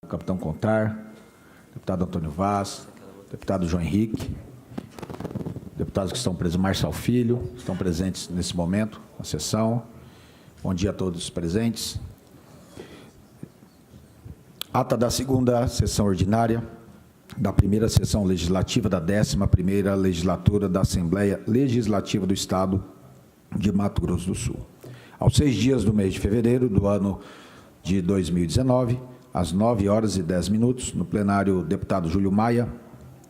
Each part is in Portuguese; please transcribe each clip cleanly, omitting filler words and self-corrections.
Capitão Contar, deputado Antônio Vaz, deputado João Henrique, deputados que estão presentes, Marçal Filho, estão presentes nesse momento na sessão. Bom dia a todos os presentes. Ata da segunda sessão ordinária da primeira sessão legislativa da 11ª legislatura da Assembleia Legislativa do Estado de Mato Grosso do Sul. Aos 6 dias do mês de fevereiro do ano de 2019, às 9h10, no plenário deputado Júlio Maia,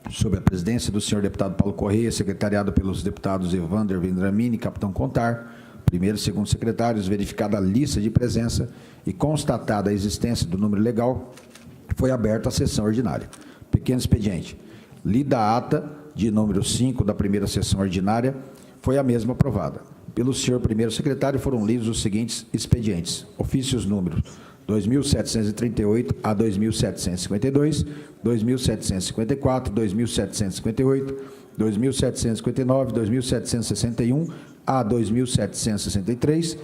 sob a presidência do senhor deputado Paulo Correia, secretariado pelos deputados Evander Vendramini e Capitão Contar, primeiro e segundo secretários, verificada a lista de presença e constatada a existência do número legal, foi aberta a sessão ordinária. Pequeno expediente. Lida a ata de número 5 da primeira sessão ordinária, foi a mesma aprovada. Pelo senhor primeiro secretário foram lidos os seguintes expedientes. Ofícios números 2.738 a 2.752, 2.754, 2.758, 2.759, 2.761 a 2.763,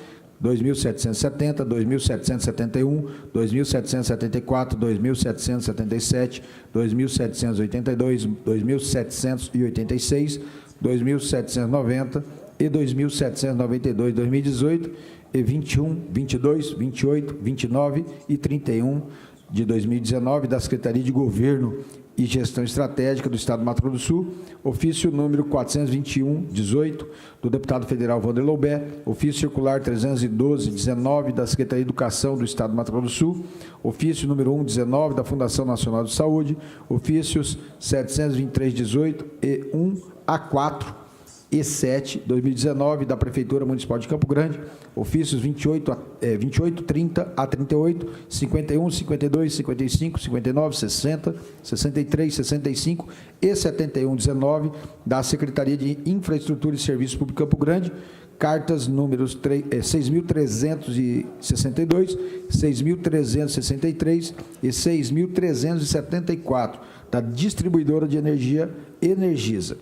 2.770, 2.771, 2.774, 2.777, 2.782, 2.786, 2.790 e 2.792, 2018, e 21, 22, 28, 29 e 31 de 2019 da Secretaria de Governo e Gestão Estratégica do Estado do Mato Grosso do Sul, ofício número 421/18 do deputado federal Wander Loubé, ofício circular 312/19 da Secretaria de Educação do Estado do Mato Grosso do Sul, ofício número 1/19 da Fundação Nacional de Saúde, ofícios 723/18 e 1A4 e 7, 2019, da Prefeitura Municipal de Campo Grande, ofícios 28, 30 a 38, 51, 52, 55, 59, 60, 63, 65 e 71, 19, da Secretaria de Infraestrutura e Serviços Públicos Campo Grande, cartas números 6.362, 6.363 e 6.374, da Distribuidora de Energia Energisa.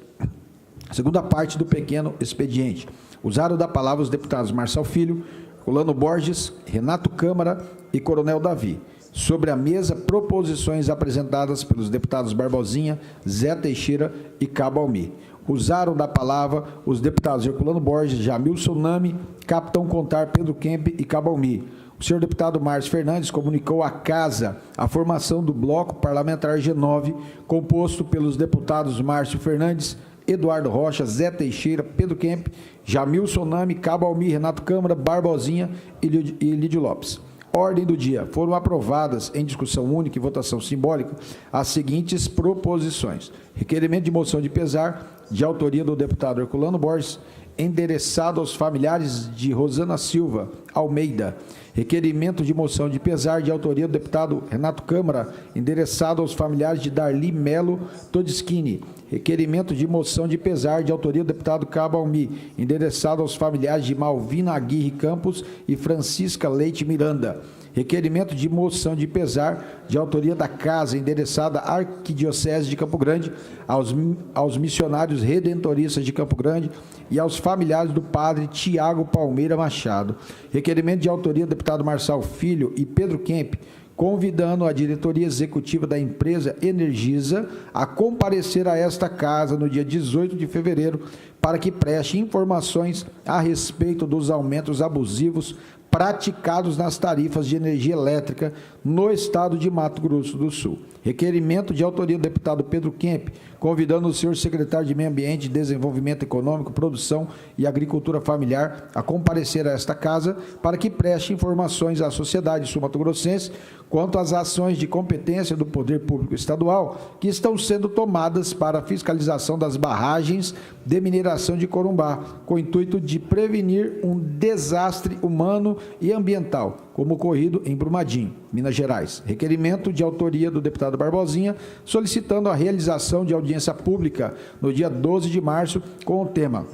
Segunda parte do pequeno expediente. Usaram da palavra os deputados Marçal Filho, Herculano Borges, Renato Câmara e Coronel Davi. Sobre a mesa, proposições apresentadas pelos deputados Barbosinha, Zé Teixeira e Cabo Almi. Usaram da palavra os deputados Herculano Borges, Jamilson Nami, Capitão Contar, Pedro Kemp e Cabo Almi. O senhor deputado Márcio Fernandes comunicou à Casa a formação do Bloco Parlamentar G9, composto pelos deputados Márcio Fernandes, Eduardo Rocha, Zé Teixeira, Pedro Kemp, Jamilson Nami, Cabo Almi, Renato Câmara, Barbosinha e Lídio Lopes. Ordem do dia. Foram aprovadas em discussão única e votação simbólica as seguintes proposições. Requerimento de moção de pesar, de autoria do deputado Herculano Borges, endereçado aos familiares de Rosana Silva Almeida. Requerimento de moção de pesar, de autoria do deputado Renato Câmara, endereçado aos familiares de Darli Melo Todischini. Requerimento de moção de pesar, de autoria do deputado Cabo Almi, endereçado aos familiares de Malvina Aguirre Campos e Francisca Leite Miranda. Requerimento de moção de pesar, de autoria da Casa, endereçada à Arquidiocese de Campo Grande, aos missionários redentoristas de Campo Grande e aos familiares do padre Tiago Palmeira Machado. Requerimento de autoria do deputado Marçal Filho e Pedro Kemp, convidando a diretoria executiva da empresa Energisa a comparecer a esta casa no dia 18 de fevereiro para que preste informações a respeito dos aumentos abusivos praticados nas tarifas de energia elétrica no estado de Mato Grosso do Sul. Requerimento de autoria do deputado Pedro Kemp, convidando o senhor secretário de Meio Ambiente, Desenvolvimento Econômico, Produção e Agricultura Familiar a comparecer a esta casa para que preste informações à sociedade sul-mato-grossense quanto às ações de competência do Poder Público Estadual que estão sendo tomadas para a fiscalização das barragens de mineração de Corumbá, com o intuito de prevenir um desastre humano e ambiental, como ocorrido em Brumadinho, Minas Gerais. Requerimento de autoria do deputado Barbosinha, solicitando a realização de audiência pública no dia 12 de março com o tema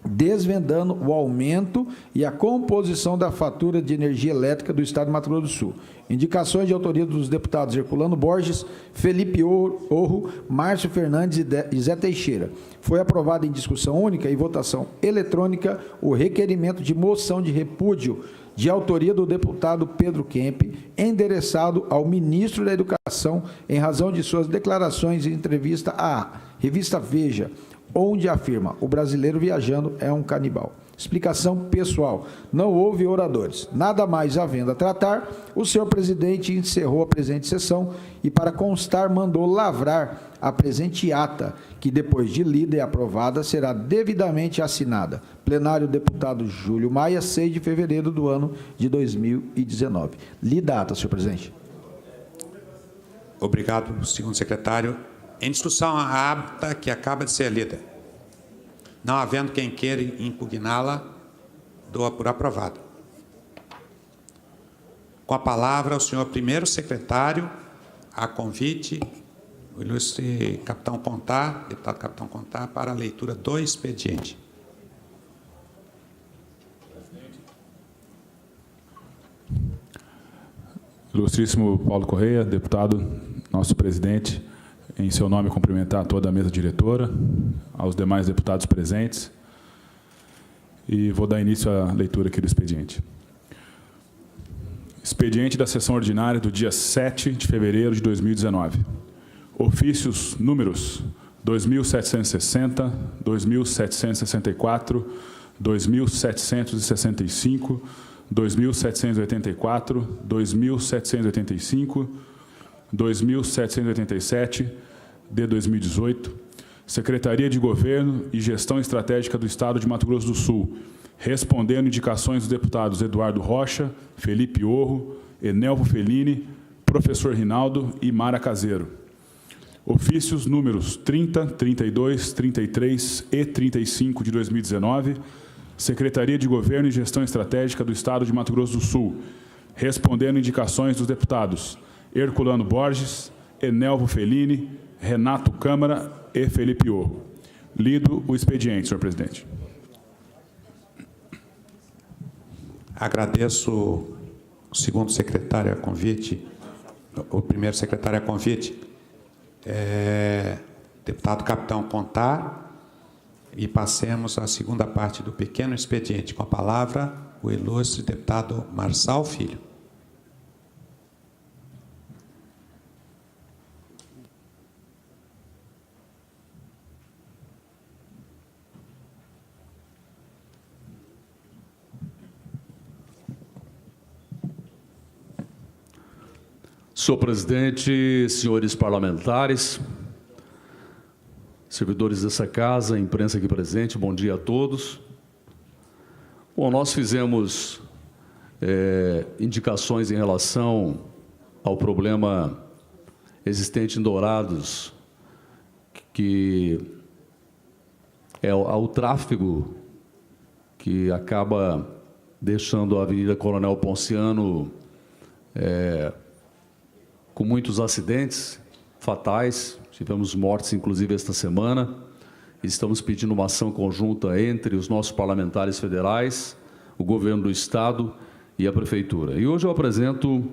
Desvendando o aumento e a composição da fatura de energia elétrica do Estado de Mato Grosso do Sul. Indicações de autoria dos deputados Herculano Borges, Felipe Orro, Márcio Fernandes e Zé Teixeira. Foi aprovado em discussão única e votação eletrônica o requerimento de moção de repúdio de autoria do deputado Pedro Kemp, endereçado ao ministro da Educação em razão de suas declarações em entrevista à revista Veja, onde afirma: o brasileiro viajando é um canibal. Explicação pessoal: não houve oradores. Nada mais havendo a tratar, o senhor presidente encerrou a presente sessão e, para constar, mandou lavrar a presente ata, que depois de lida e aprovada será devidamente assinada. Plenário deputado Júlio Maia, 6 de fevereiro do ano de 2019. Lida a ata, senhor presidente. Obrigado, segundo secretário. Em discussão, a ata que acaba de ser lida. Não havendo quem queira impugná-la, dou-a por aprovada. Com a palavra, o senhor primeiro secretário, a convite, o ilustre capitão Contar, deputado capitão Contar, para a leitura do expediente. Ilustríssimo Paulo Correia, deputado, nosso presidente, em seu nome cumprimentar toda a mesa diretora, aos demais deputados presentes, e vou dar início à leitura aqui do expediente. Expediente da sessão ordinária do dia 7 de fevereiro de 2019. Ofícios números 2.760, 2.764, 2.765, 2.784, 2.785, 2.787, de 2018, Secretaria de Governo e Gestão Estratégica do Estado de Mato Grosso do Sul, respondendo indicações dos deputados Eduardo Rocha, Felipe Orro, Enelvo Fellini, Professor Rinaldo e Mara Caseiro. Ofícios números 30, 32, 33 e 35 de 2019, Secretaria de Governo e Gestão Estratégica do Estado de Mato Grosso do Sul, respondendo indicações dos deputados Herculano Borges, Enelvo Fellini, Renato Câmara e Felipe Orro. Lido o expediente, senhor presidente. Agradeço o segundo secretário a convite, o primeiro secretário a convite, deputado capitão Contar, e passemos à segunda parte do pequeno expediente. Com a palavra, o ilustre deputado Marçal Filho. Senhor presidente, senhores parlamentares, servidores dessa casa, imprensa aqui presente, bom dia a todos. Bom, nós fizemos indicações em relação ao problema existente em Dourados, que é ao tráfego que acaba deixando a Avenida Coronel Ponciano com muitos acidentes fatais. Tivemos mortes, inclusive, esta semana. Estamos pedindo uma ação conjunta entre os nossos parlamentares federais, o governo do Estado e a Prefeitura. E hoje eu apresento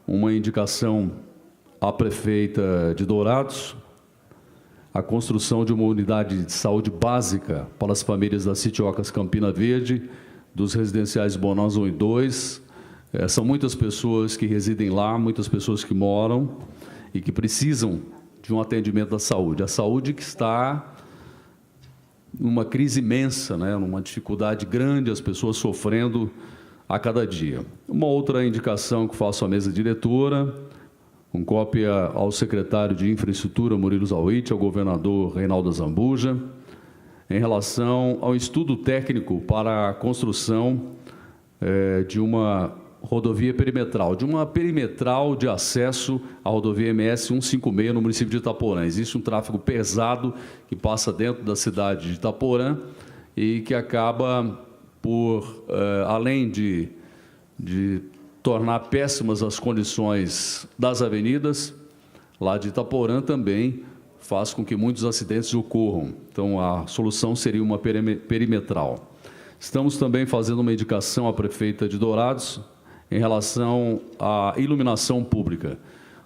uma indicação à prefeita de Dourados, a construção de uma unidade de saúde básica para as famílias das Sitiocas Campina Verde, dos residenciais Bonanza 1 e 2. São muitas pessoas que residem lá, muitas pessoas que moram e que precisam de um atendimento da saúde. A saúde que está numa crise imensa, né? Numa dificuldade grande, as pessoas sofrendo a cada dia. Uma outra indicação que faço à mesa diretora, com cópia ao secretário de Infraestrutura, Murilo Zawit, ao governador Reinaldo Zambuja, em relação ao estudo técnico para a construção de uma rodovia perimetral, de acesso à rodovia MS 156 no município de Itaporã. Existe um tráfego pesado que passa dentro da cidade de Itaporã e que acaba por, além de tornar péssimas as condições das avenidas, lá de Itaporã também faz com que muitos acidentes ocorram. Então, a solução seria uma perimetral. Estamos também fazendo uma indicação à prefeita de Dourados em relação à iluminação pública.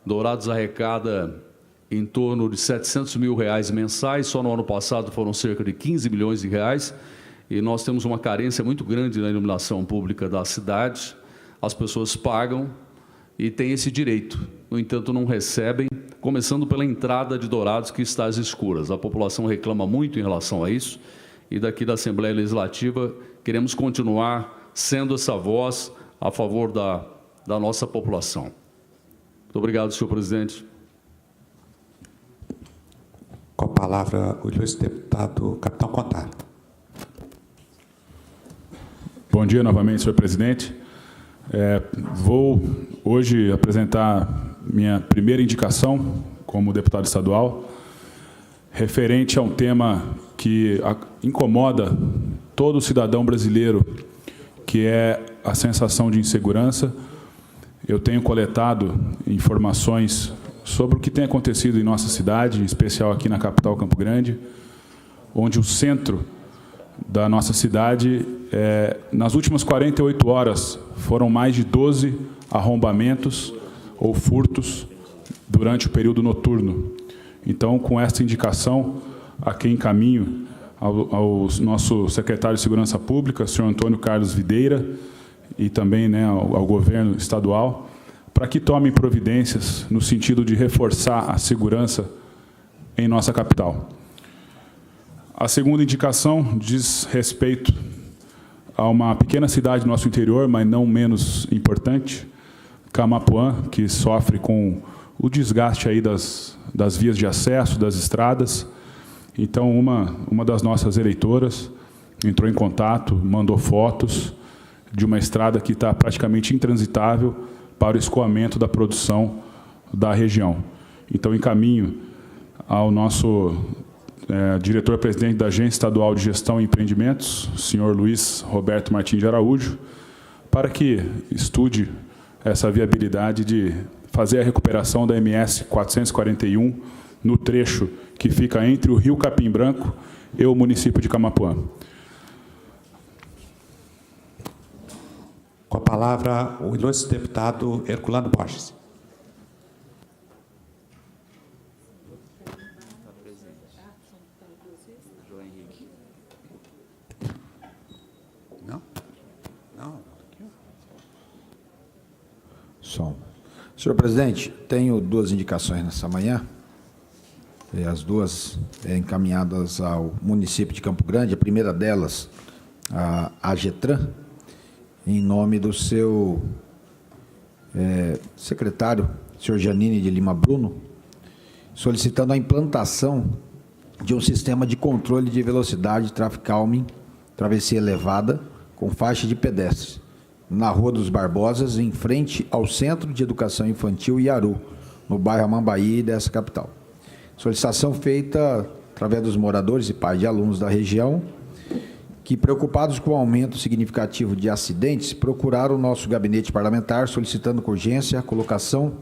Dourados arrecada em torno de R$700 mil mensais, só no ano passado foram cerca de 15 milhões de reais, e nós temos uma carência muito grande na iluminação pública da cidade, as pessoas pagam e têm esse direito. No entanto, não recebem, começando pela entrada de Dourados, que está às escuras. A população reclama muito em relação a isso, e daqui da Assembleia Legislativa queremos continuar sendo essa voz a favor da nossa população. Muito obrigado, senhor presidente. Com a palavra, o ilustre deputado Capitão Contar. Bom dia novamente, senhor presidente. Vou hoje apresentar minha primeira indicação como deputado estadual, referente a um tema que incomoda todo cidadão brasileiro, que é a sensação de insegurança. Eu tenho coletado informações sobre o que tem acontecido em nossa cidade, em especial aqui na capital Campo Grande, onde o centro da nossa cidade, nas últimas 48 horas, foram mais de 12 arrombamentos ou furtos durante o período noturno. Então, com esta indicação, a quem encaminho ao nosso secretário de Segurança Pública, senhor Antônio Carlos Videira, e também, né, ao governo estadual, para que tomem providências no sentido de reforçar a segurança em nossa capital. A segunda indicação diz respeito a uma pequena cidade do nosso interior, mas não menos importante, Camapuã, que sofre com o desgaste aí das vias de acesso, das estradas. Então, uma das nossas eleitoras entrou em contato, mandou fotos de uma estrada que está praticamente intransitável para o escoamento da produção da região. Então, encaminho ao nosso diretor-presidente da Agência Estadual de Gestão e Empreendimentos, senhor Luiz Roberto Martins de Araújo, para que estude essa viabilidade de fazer a recuperação da MS 441 no trecho que fica entre o Rio Capim Branco e o município de Camapuã. Com a palavra, o ilustre deputado Herculano Borges. Não? Não. Som. Senhor presidente, tenho duas indicações nessa manhã, as duas encaminhadas ao município de Campo Grande. A primeira delas, a AGETRAN, em nome do seu secretário, senhor Janine de Lima Bruno, solicitando a implantação de um sistema de controle de velocidade, traffic calming, travessia elevada, com faixa de pedestres, na Rua dos Barbosas, em frente ao Centro de Educação Infantil Iaru, no bairro Amambaí dessa capital. Solicitação feita através dos moradores e pais de alunos da região, que, preocupados com o aumento significativo de acidentes, procuraram o nosso gabinete parlamentar solicitando com urgência a colocação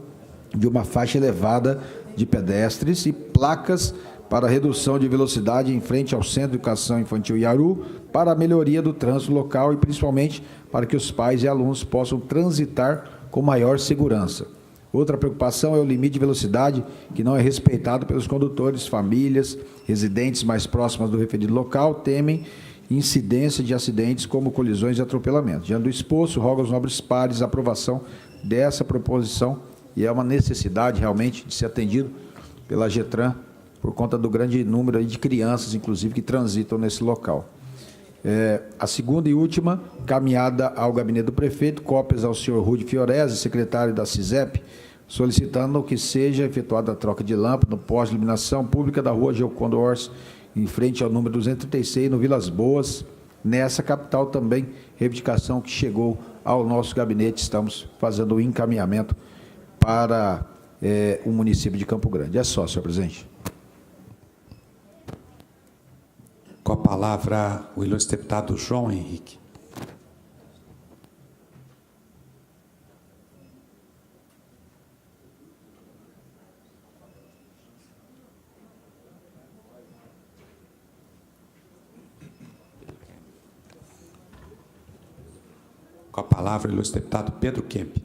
de uma faixa elevada de pedestres e placas para redução de velocidade em frente ao Centro de Educação Infantil Iaru, para a melhoria do trânsito local e principalmente para que os pais e alunos possam transitar com maior segurança. Outra preocupação é o limite de velocidade, que não é respeitado pelos condutores. Famílias, residentes mais próximas do referido local temem incidência de acidentes como colisões e atropelamentos. Diante do exposto, rogo aos nobres pares a aprovação dessa proposição, e é uma necessidade realmente de ser atendido pela GETRAN, por conta do grande número de crianças, inclusive, que transitam nesse local. A segunda e última, caminhada ao gabinete do prefeito, cópias ao senhor Rudy Fiorese, secretário da CISEP, solicitando que seja efetuada a troca de lâmpada no poste de iluminação pública da rua Giocondo Orsi, em frente ao número 236, no Vilas Boas, nessa capital também, reivindicação que chegou ao nosso gabinete. Estamos fazendo o encaminhamento para o município de Campo Grande. É só, senhor presidente. Com a palavra, o ilustre deputado João Henrique. Com a palavra, o ilustre deputado Pedro Kemp.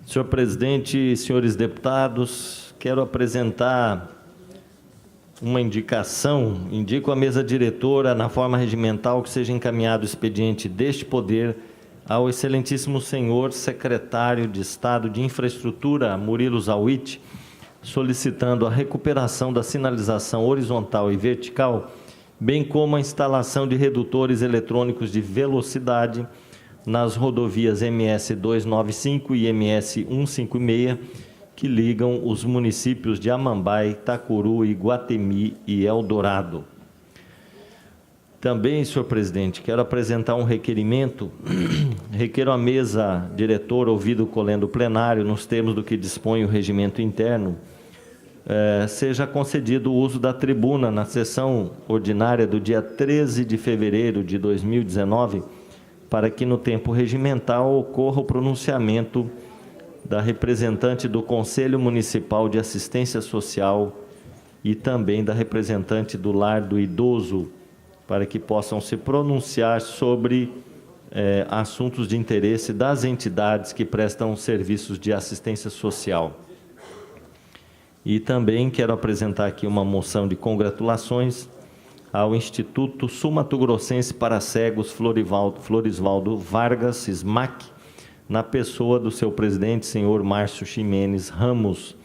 Senhor presidente, senhores deputados, quero apresentar uma indicação. Indico à mesa diretora, na forma regimental, que seja encaminhado o expediente deste poder ao excelentíssimo senhor secretário de Estado de Infraestrutura, Murilo Zawitch, solicitando a recuperação da sinalização horizontal e vertical, bem como a instalação de redutores eletrônicos de velocidade nas rodovias MS 295 e MS 156, que ligam os municípios de Amambai, Itacuru, Iguatemi e Eldorado. Também, senhor presidente, quero apresentar um requerimento. Requeiro à mesa diretora, ouvido o colendo plenário, nos termos do que dispõe o regimento interno, seja concedido o uso da tribuna na sessão ordinária do dia 13 de fevereiro de 2019, para que no tempo regimental ocorra o pronunciamento da representante do Conselho Municipal de Assistência Social e também da representante do Lar do Idoso, para que possam se pronunciar sobre assuntos de interesse das entidades que prestam serviços de assistência social. E também quero apresentar aqui uma moção de congratulações ao Instituto Sul-Mato-Grossense para Cegos Florisvaldo Vargas, SMAC, na pessoa do seu presidente, senhor Márcio Ximenes Ramos,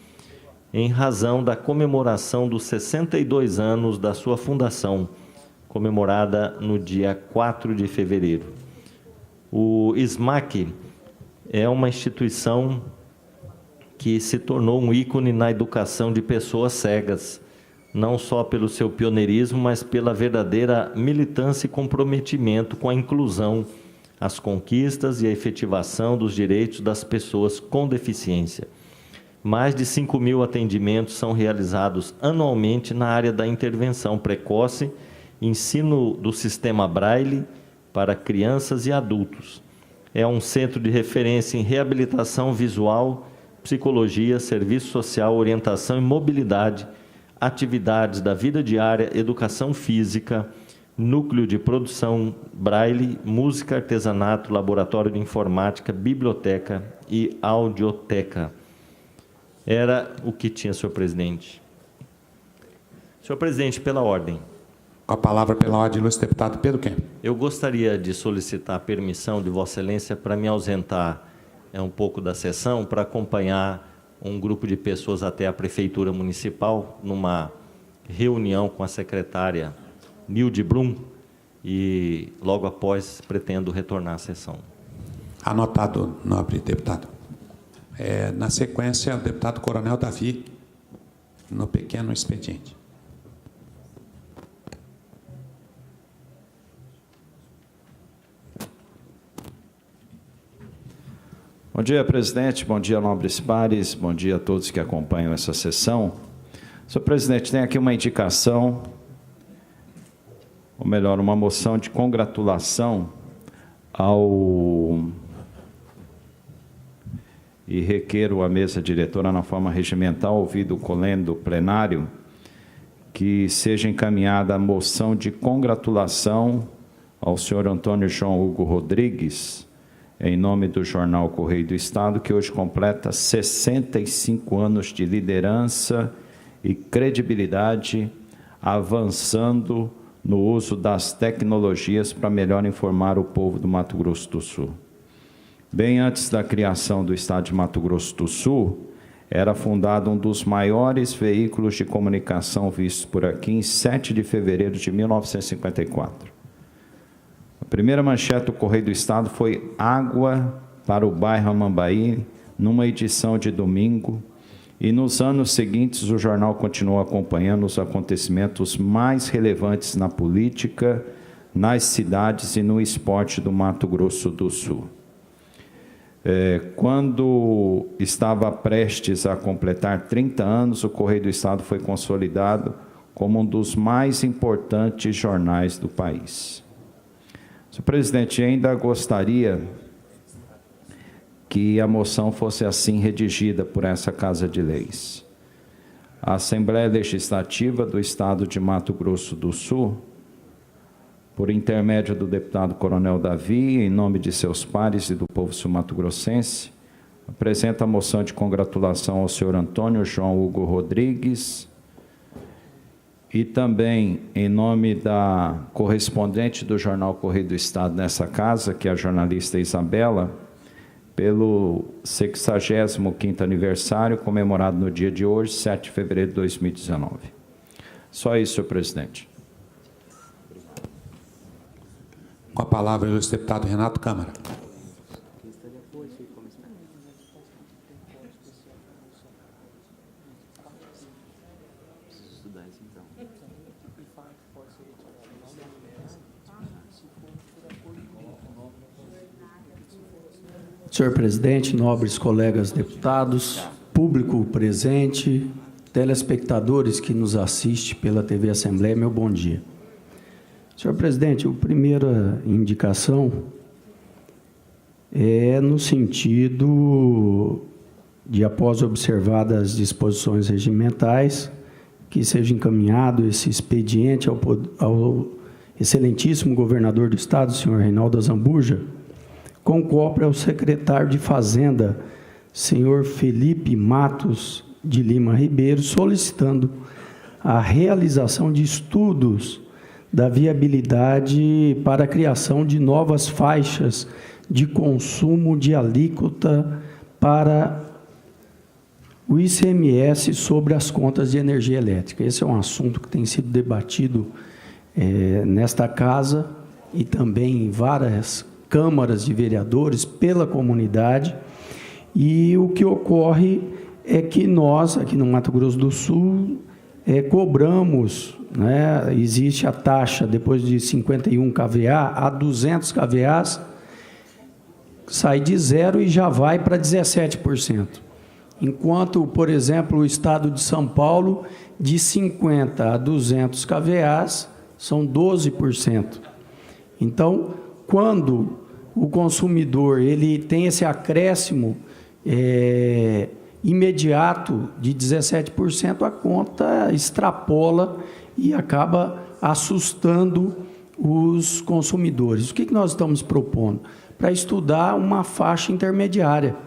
em razão da comemoração dos 62 anos da sua fundação, comemorada no dia 4 de fevereiro. O SMAC é uma instituição que se tornou um ícone na educação de pessoas cegas, não só pelo seu pioneirismo, mas pela verdadeira militância e comprometimento com a inclusão, as conquistas e a efetivação dos direitos das pessoas com deficiência. Mais de 5.000 atendimentos são realizados anualmente na área da intervenção precoce, ensino do sistema Braille para crianças e adultos. É um centro de referência em reabilitação visual, psicologia, serviço social, orientação e mobilidade, atividades da vida diária, educação física, núcleo de produção Braille, música, artesanato, laboratório de informática, biblioteca e audioteca. Era o que tinha, senhor presidente. Senhor presidente, pela ordem. Com a palavra pela ordem, ilustre deputado Pedro Kemp. Eu gostaria de solicitar a permissão de Vossa Excelência para me ausentar um pouco da sessão para acompanhar um grupo de pessoas até a Prefeitura Municipal, numa reunião com a secretária Nilde Brum, e logo após pretendo retornar à sessão. Anotado, nobre deputado. Na sequência, o deputado Coronel Davi, no pequeno expediente. Bom dia, presidente. Bom dia, nobres pares. Bom dia a todos que acompanham essa sessão. Senhor presidente, tem aqui uma indicação, ou melhor, uma moção de congratulação e requeiro à mesa diretora, na forma regimental, ouvido o colendo plenário, que seja encaminhada a moção de congratulação ao senhor Antônio João Hugo Rodrigues, em nome do jornal Correio do Estado, que hoje completa 65 anos de liderança e credibilidade, avançando no uso das tecnologias para melhor informar o povo do Mato Grosso do Sul. Bem antes da criação do Estado de Mato Grosso do Sul, era fundado um dos maiores veículos de comunicação vistos por aqui em 7 de fevereiro de 1954. A primeira manchete do Correio do Estado foi água para o bairro Amambai, numa edição de domingo, e nos anos seguintes o jornal continuou acompanhando os acontecimentos mais relevantes na política, nas cidades e no esporte do Mato Grosso do Sul. Quando estava prestes a completar 30 anos, o Correio do Estado foi consolidado como um dos mais importantes jornais do país. Senhor presidente, ainda gostaria que a moção fosse assim redigida por essa Casa de Leis. A Assembleia Legislativa do Estado de Mato Grosso do Sul por intermédio do deputado Coronel Davi, em nome de seus pares e do povo sul-mato-grossense, apresenta a moção de congratulação ao senhor Antônio João Hugo Rodrigues e também em nome da correspondente do Jornal Correio do Estado nessa casa, que é a jornalista Isabela, pelo 65º aniversário comemorado no dia de hoje, 7 de fevereiro de 2019. Só isso, senhor presidente. Com a palavra, o ilustre deputado Renato Câmara. Senhor presidente, nobres colegas deputados, público presente, telespectadores que nos assistem pela TV Assembleia, meu bom dia. Senhor presidente, a primeira indicação é no sentido de, após observadas as disposições regimentais, que seja encaminhado esse expediente ao excelentíssimo governador do Estado, senhor Reinaldo Azambuja, com cópia ao secretário de Fazenda, senhor Felipe Matos de Lima Ribeiro, solicitando a realização de estudos da viabilidade para a criação de novas faixas de consumo de alíquota para o ICMS sobre as contas de energia elétrica. Esse é um assunto que tem sido debatido nesta casa e também em várias câmaras de vereadores pela comunidade, e o que ocorre é que nós, aqui no Mato Grosso do Sul, cobramos, né, existe a taxa, depois de 51 kVA, a 200 kVA, sai de 0 e já vai para 17%. Enquanto, por exemplo, o estado de São Paulo, de 50 a 200 kVA, são 12%. Então, quando o consumidor ele tem esse acréscimo imediato de 17%, a conta extrapola e acaba assustando os consumidores. O que nós estamos propondo? Para estudar uma faixa intermediária,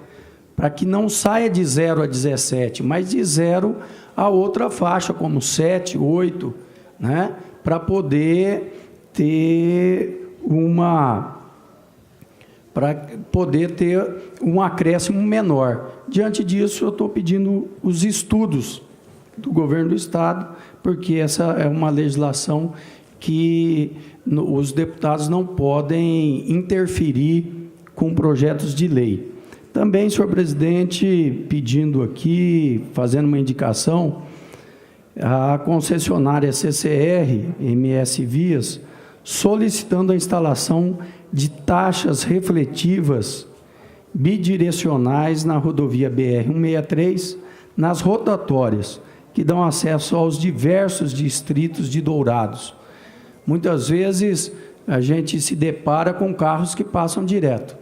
para que não saia de 0 a 17, mas de 0 a outra faixa, como 7, 8, né? Para poder ter um acréscimo menor. Diante disso, eu estou pedindo os estudos do governo do Estado, porque essa é uma legislação que os deputados não podem interferir com projetos de lei. Também, senhor presidente, pedindo aqui, fazendo uma indicação, a concessionária CCR, MS Vias, solicitando a instalação de taxas refletivas bidirecionais na rodovia BR-163, nas rotatórias, que dão acesso aos diversos distritos de Dourados. Muitas vezes a gente se depara com carros que passam direto,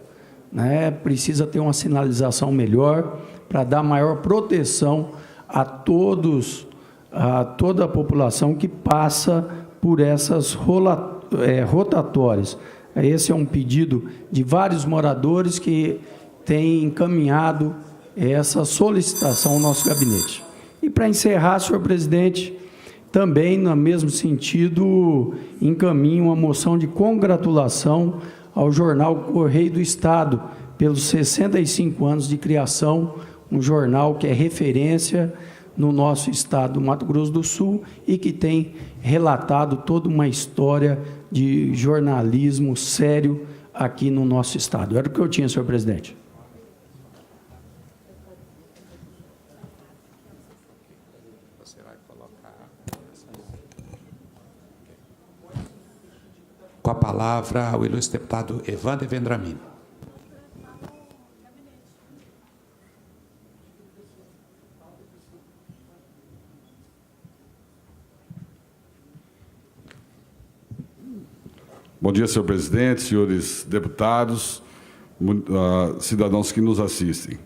né? Precisa ter uma sinalização melhor para dar maior proteção a toda a população que passa por essas rotatórias. Esse é um pedido de vários moradores que têm encaminhado essa solicitação ao nosso gabinete. E para encerrar, senhor presidente, também no mesmo sentido, encaminho uma moção de congratulação ao jornal Correio do Estado pelos 65 anos de criação, um jornal que é referência no nosso estado do Mato Grosso do Sul e que tem relatado toda uma história de jornalismo sério aqui no nosso estado. Era o que eu tinha, senhor presidente. Você vai colocar. Com a palavra, o ilustre deputado Evander Vendramini. Bom dia, senhor presidente, senhores deputados, cidadãos que nos assistem.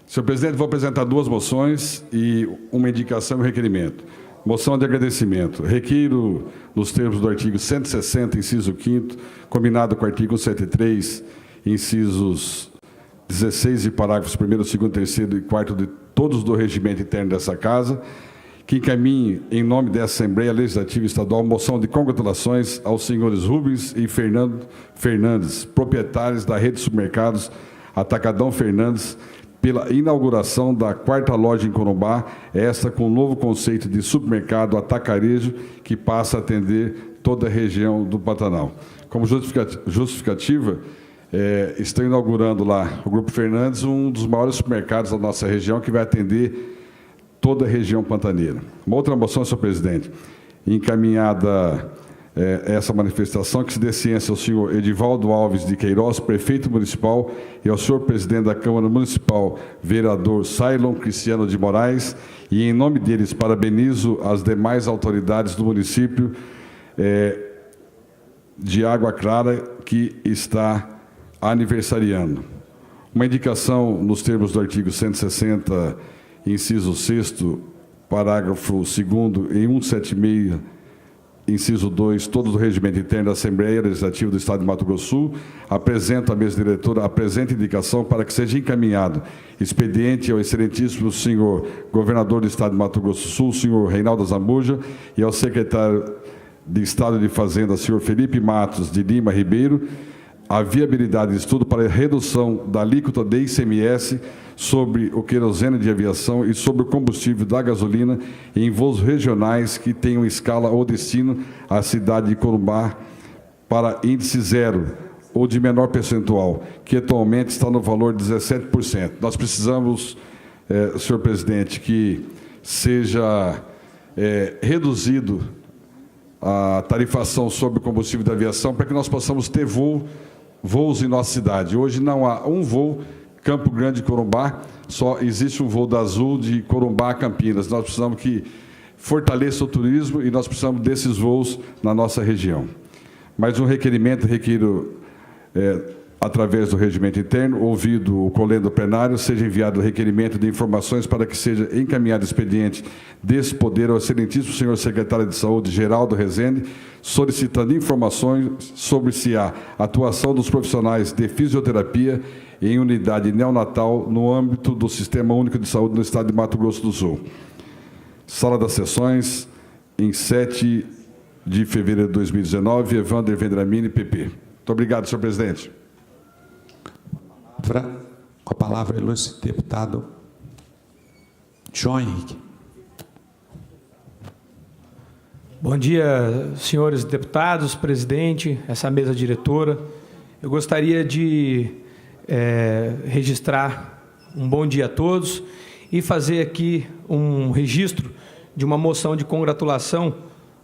Senhor presidente, vou apresentar duas moções e uma indicação e um requerimento. Moção de agradecimento. Requeiro, nos termos do artigo 160, inciso 5º, combinado com o artigo 173, incisos 16 e parágrafos 1º, 2º, 3º e 4º de todos do regimento interno dessa Casa, que encaminhe, em nome da Assembleia Legislativa Estadual, moção de congratulações aos senhores Rubens e Fernando Fernandes, proprietários da rede de supermercados Atacadão Fernandes, pela inauguração da 4ª loja em Corumbá, esta com o novo conceito de supermercado atacarejo, que passa a atender toda a região do Pantanal. Como justificativa, estão inaugurando lá, o Grupo Fernandes, um dos maiores supermercados da nossa região, que vai atender toda a região pantaneira. Uma outra moção, senhor presidente, encaminhada essa manifestação, que se dê ciência ao senhor Edivaldo Alves de Queiroz, prefeito municipal, e ao senhor presidente da Câmara Municipal, vereador Sailon Cristiano de Moraes, e em nome deles parabenizo as demais autoridades do município de Água Clara, que está aniversariando. Uma indicação nos termos do artigo 160, inciso 6º, parágrafo 2º, em 176, inciso 2, todo o regimento interno da Assembleia Legislativa do Estado de Mato Grosso do Sul, apresenta a mesa diretora a presente indicação para que seja encaminhado expediente ao excelentíssimo senhor governador do Estado de Mato Grosso do Sul, senhor Reinaldo Zambuja, e ao secretário de Estado de Fazenda, senhor Felipe Matos de Lima Ribeiro, a viabilidade de estudo para a redução da alíquota de ICMS sobre o querosene de aviação e sobre o combustível da gasolina em voos regionais que tenham escala ou destino à cidade de Corumbá para índice zero ou de menor percentual, que atualmente está no valor de 17%. Nós precisamos, senhor presidente, que seja reduzido a tarifação sobre o combustível da aviação para que nós possamos ter voos em nossa cidade. Hoje não há um voo Campo Grande, Corumbá, só existe um voo da Azul de Corumbá a Campinas. Nós precisamos que fortaleça o turismo e nós precisamos desses voos na nossa região. Mais um requerimento, requiro, através do regimento interno, ouvido o colendo plenário, seja enviado o requerimento de informações para que seja encaminhado expediente desse poder ao excelentíssimo senhor secretário de Saúde, Geraldo Rezende, solicitando informações sobre se há atuação dos profissionais de fisioterapia em unidade neonatal no âmbito do Sistema Único de Saúde no Estado de Mato Grosso do Sul. Sala das Sessões, em 7 de fevereiro de 2019, Evander Vendramini, PP. Muito obrigado, senhor presidente. Com a palavra, ilustre deputado João Henrique. Bom dia, senhores deputados, presidente, essa mesa diretora. Eu gostaria de registrar um bom dia a todos e fazer aqui um registro de uma moção de congratulação,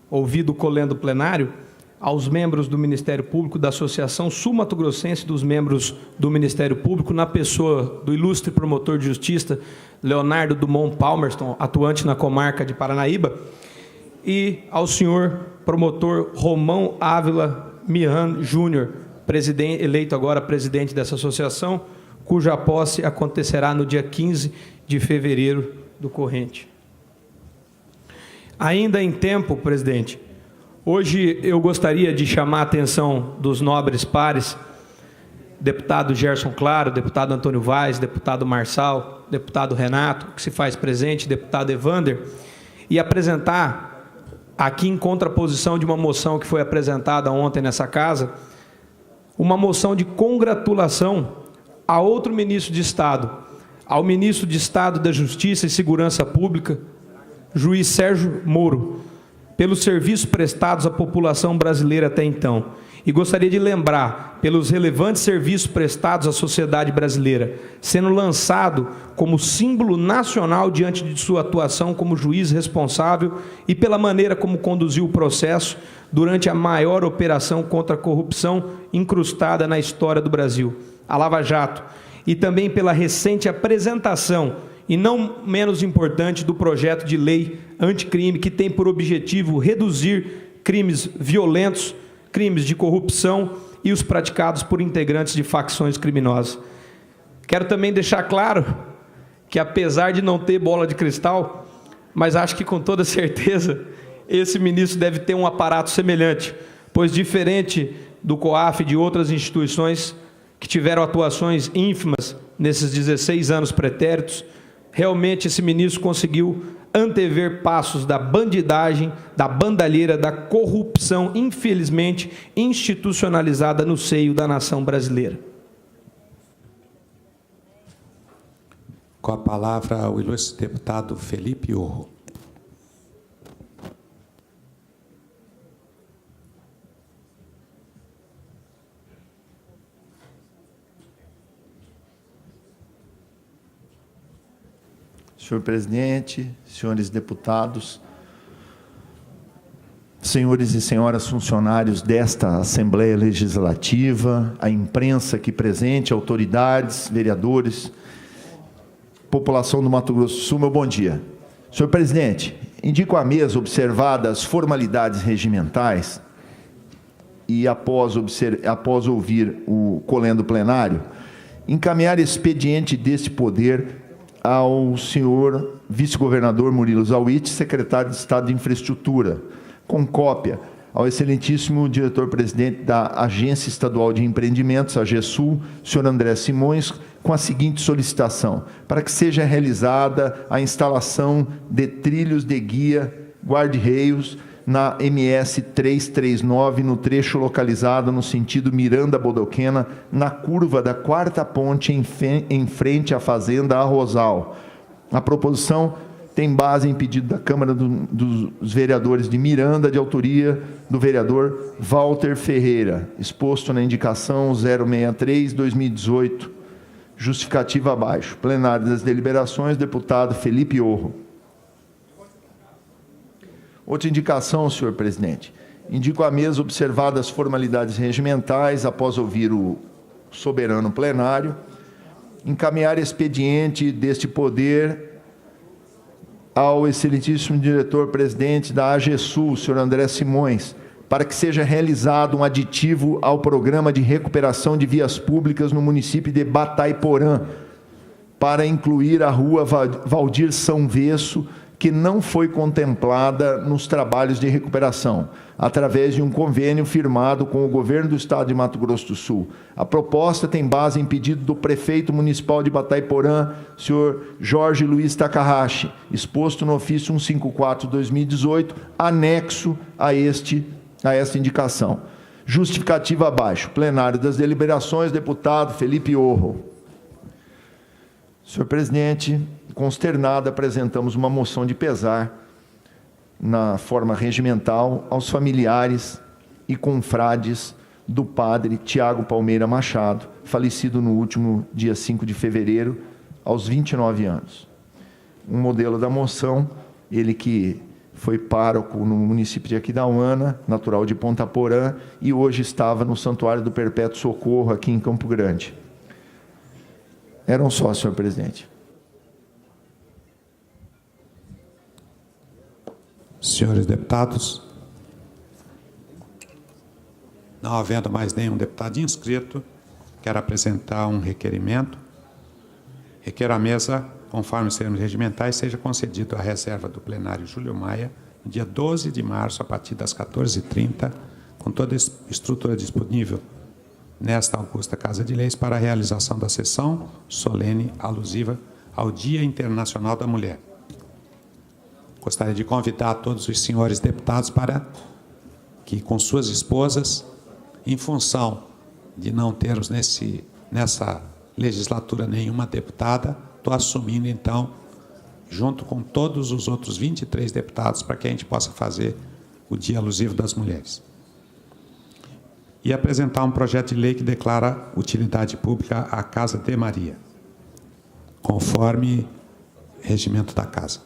ouvido o colendo plenário, aos membros do Ministério Público da Associação Sul-Mato-Grossense dos Membros do Ministério Público, na pessoa do ilustre promotor de justiça Leonardo Dumont Palmerston, atuante na comarca de Paranaíba, e ao senhor promotor Romão Ávila Mihan Júnior, eleito agora presidente dessa associação, cuja posse acontecerá no dia 15 de fevereiro do corrente. Ainda em tempo, presidente, hoje eu gostaria de chamar a atenção dos nobres pares, deputado Gerson Claro, deputado Antônio Vaz, deputado Marçal, deputado Renato, que se faz presente, deputado Evander, e apresentar aqui em contraposição de uma moção que foi apresentada ontem nessa casa, uma moção de congratulação a outro ministro de Estado, ao ministro de Estado da Justiça e Segurança Pública, juiz Sérgio Moro, pelos serviços prestados à população brasileira até então. E gostaria de lembrar, pelos relevantes serviços prestados à sociedade brasileira, sendo lançado como símbolo nacional diante de sua atuação como juiz responsável e pela maneira como conduziu o processo durante a maior operação contra a corrupção incrustada na história do Brasil, a Lava Jato, e também pela recente apresentação, e não menos importante, do projeto de lei anticrime, que tem por objetivo reduzir crimes violentos, crimes de corrupção e os praticados por integrantes de facções criminosas. Quero também deixar claro que, apesar de não ter bola de cristal, mas acho que com toda certeza esse ministro deve ter um aparato semelhante, pois diferente do COAF e de outras instituições que tiveram atuações ínfimas nesses 16 anos pretéritos, realmente esse ministro conseguiu antever passos da bandidagem, da bandalheira, da corrupção, infelizmente, institucionalizada no seio da nação brasileira. Com a palavra, o ilustre deputado Felipe Orro. Senhor presidente, senhores deputados, senhores e senhoras funcionários desta Assembleia Legislativa, a imprensa aqui presente, autoridades, vereadores, população do Mato Grosso do Sul, meu bom dia. Senhor presidente, indico à mesa, observadas as formalidades regimentais e após ouvir o colendo plenário, encaminhar expediente deste poder ao senhor vice-governador Murilo Zawitz, secretário de Estado de Infraestrutura, com cópia ao excelentíssimo diretor-presidente da Agência Estadual de Empreendimentos, a AGESUL, senhor André Simões, com a seguinte solicitação: para que seja realizada a instalação de trilhos de guia guarda-reios na MS 339, no trecho localizado no sentido Miranda-Bodoquena, na curva da quarta ponte em frente à Fazenda Arrozal. A proposição tem base em pedido da Câmara dos Vereadores de Miranda, de autoria do vereador Walter Ferreira, exposto na indicação 063/2018, justificativa abaixo. Plenário das deliberações, deputado Felipe Orro. Outra indicação, senhor presidente. Indico à mesa, observadas as formalidades regimentais, após ouvir o soberano plenário, encaminhar expediente deste poder ao excelentíssimo diretor-presidente da AGESUL, senhor André Simões, para que seja realizado um aditivo ao programa de recuperação de vias públicas no município de Batayporã, para incluir a rua Valdir São Vesso, que não foi contemplada nos trabalhos de recuperação, através de um convênio firmado com o governo do Estado de Mato Grosso do Sul. A proposta tem base em pedido do prefeito municipal de Batayporã, senhor Jorge Luiz Takahashi, exposto no ofício 154/2018, anexo a esta indicação. Justificativa abaixo. Plenário das deliberações, deputado Felipe Orro. Senhor presidente, consternado, apresentamos uma moção de pesar na forma regimental aos familiares e confrades do padre Tiago Palmeira Machado, falecido no último dia 5 de fevereiro, aos 29 anos. Um modelo da moção, ele que foi pároco no município de Aquidauana, natural de Ponta Porã, e hoje estava no Santuário do Perpétuo Socorro, aqui em Campo Grande. Eram só, senhor presidente. Senhores deputados, não havendo mais nenhum deputado inscrito, quero apresentar um requerimento. Requer à mesa, conforme os termos regimentais, seja concedido a reserva do plenário Júlio Maia, no dia 12 de março, a partir das 14h30, com toda a estrutura disponível nesta augusta Casa de Leis, para a realização da sessão solene alusiva ao Dia Internacional da Mulher. Gostaria de convidar todos os senhores deputados para que, com suas esposas, em função de não termos nessa legislatura nenhuma deputada, estou assumindo, então, junto com todos os outros 23 deputados, para que a gente possa fazer o Dia Alusivo das Mulheres. E apresentar um projeto de lei que declara utilidade pública à Casa de Maria, conforme regimento da Casa.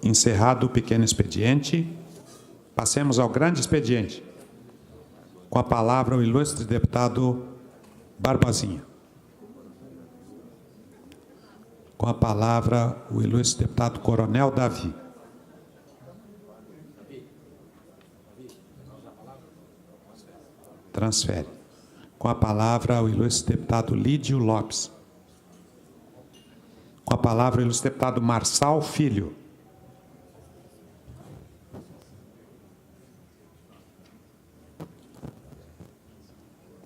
Encerrado o pequeno expediente, passemos ao grande expediente. Com a palavra, o ilustre deputado Barbosinha. Com a palavra, o ilustre deputado Coronel Davi. Transfere. Com a palavra, o ilustre deputado Lídio Lopes. Com a palavra, o ilustre deputado Marçal Filho.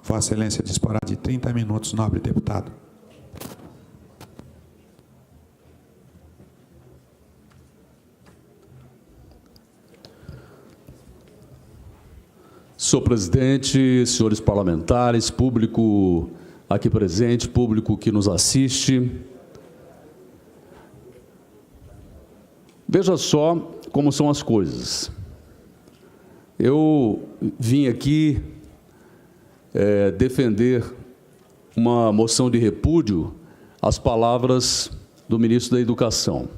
Vossa Excelência disporá de 30 minutos, nobre deputado. Senhor presidente, senhores parlamentares, público aqui presente, público que nos assiste. Veja só como são as coisas. Eu vim aqui defender uma moção de repúdio às palavras do ministro da Educação.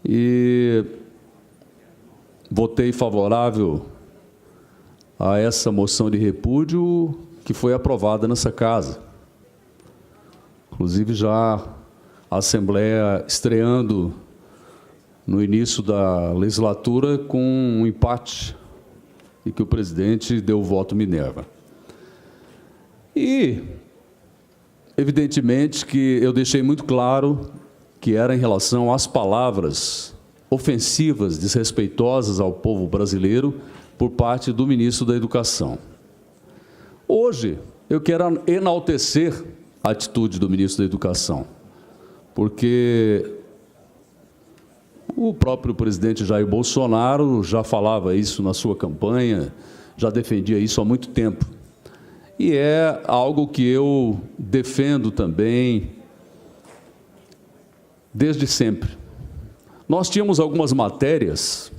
E votei favorável a essa moção de repúdio que foi aprovada nessa casa. Inclusive, já a Assembleia estreando no início da legislatura com um empate e que o presidente deu o voto Minerva. E, evidentemente, que eu deixei muito claro que era em relação às palavras ofensivas, desrespeitosas ao povo brasileiro, por parte do ministro da Educação. Hoje, eu quero enaltecer a atitude do ministro da Educação, porque o próprio presidente Jair Bolsonaro já falava isso na sua campanha, já defendia isso há muito tempo. E é algo que eu defendo também desde sempre. Nós tínhamos algumas matérias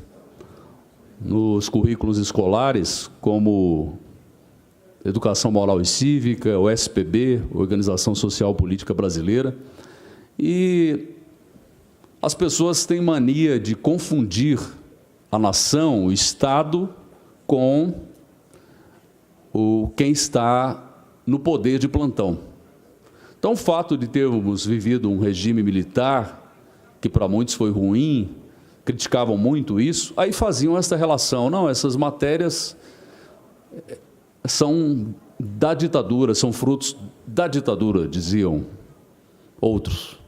nos currículos escolares, como Educação Moral e Cívica, o SPB, Organização Social Política Brasileira, e as pessoas têm mania de confundir a nação, o Estado, com quem está no poder de plantão. Então, o fato de termos vivido um regime militar, que para muitos foi ruim, criticavam muito isso, aí faziam essa relação. Não, essas matérias são da ditadura, são frutos da ditadura, diziam outros.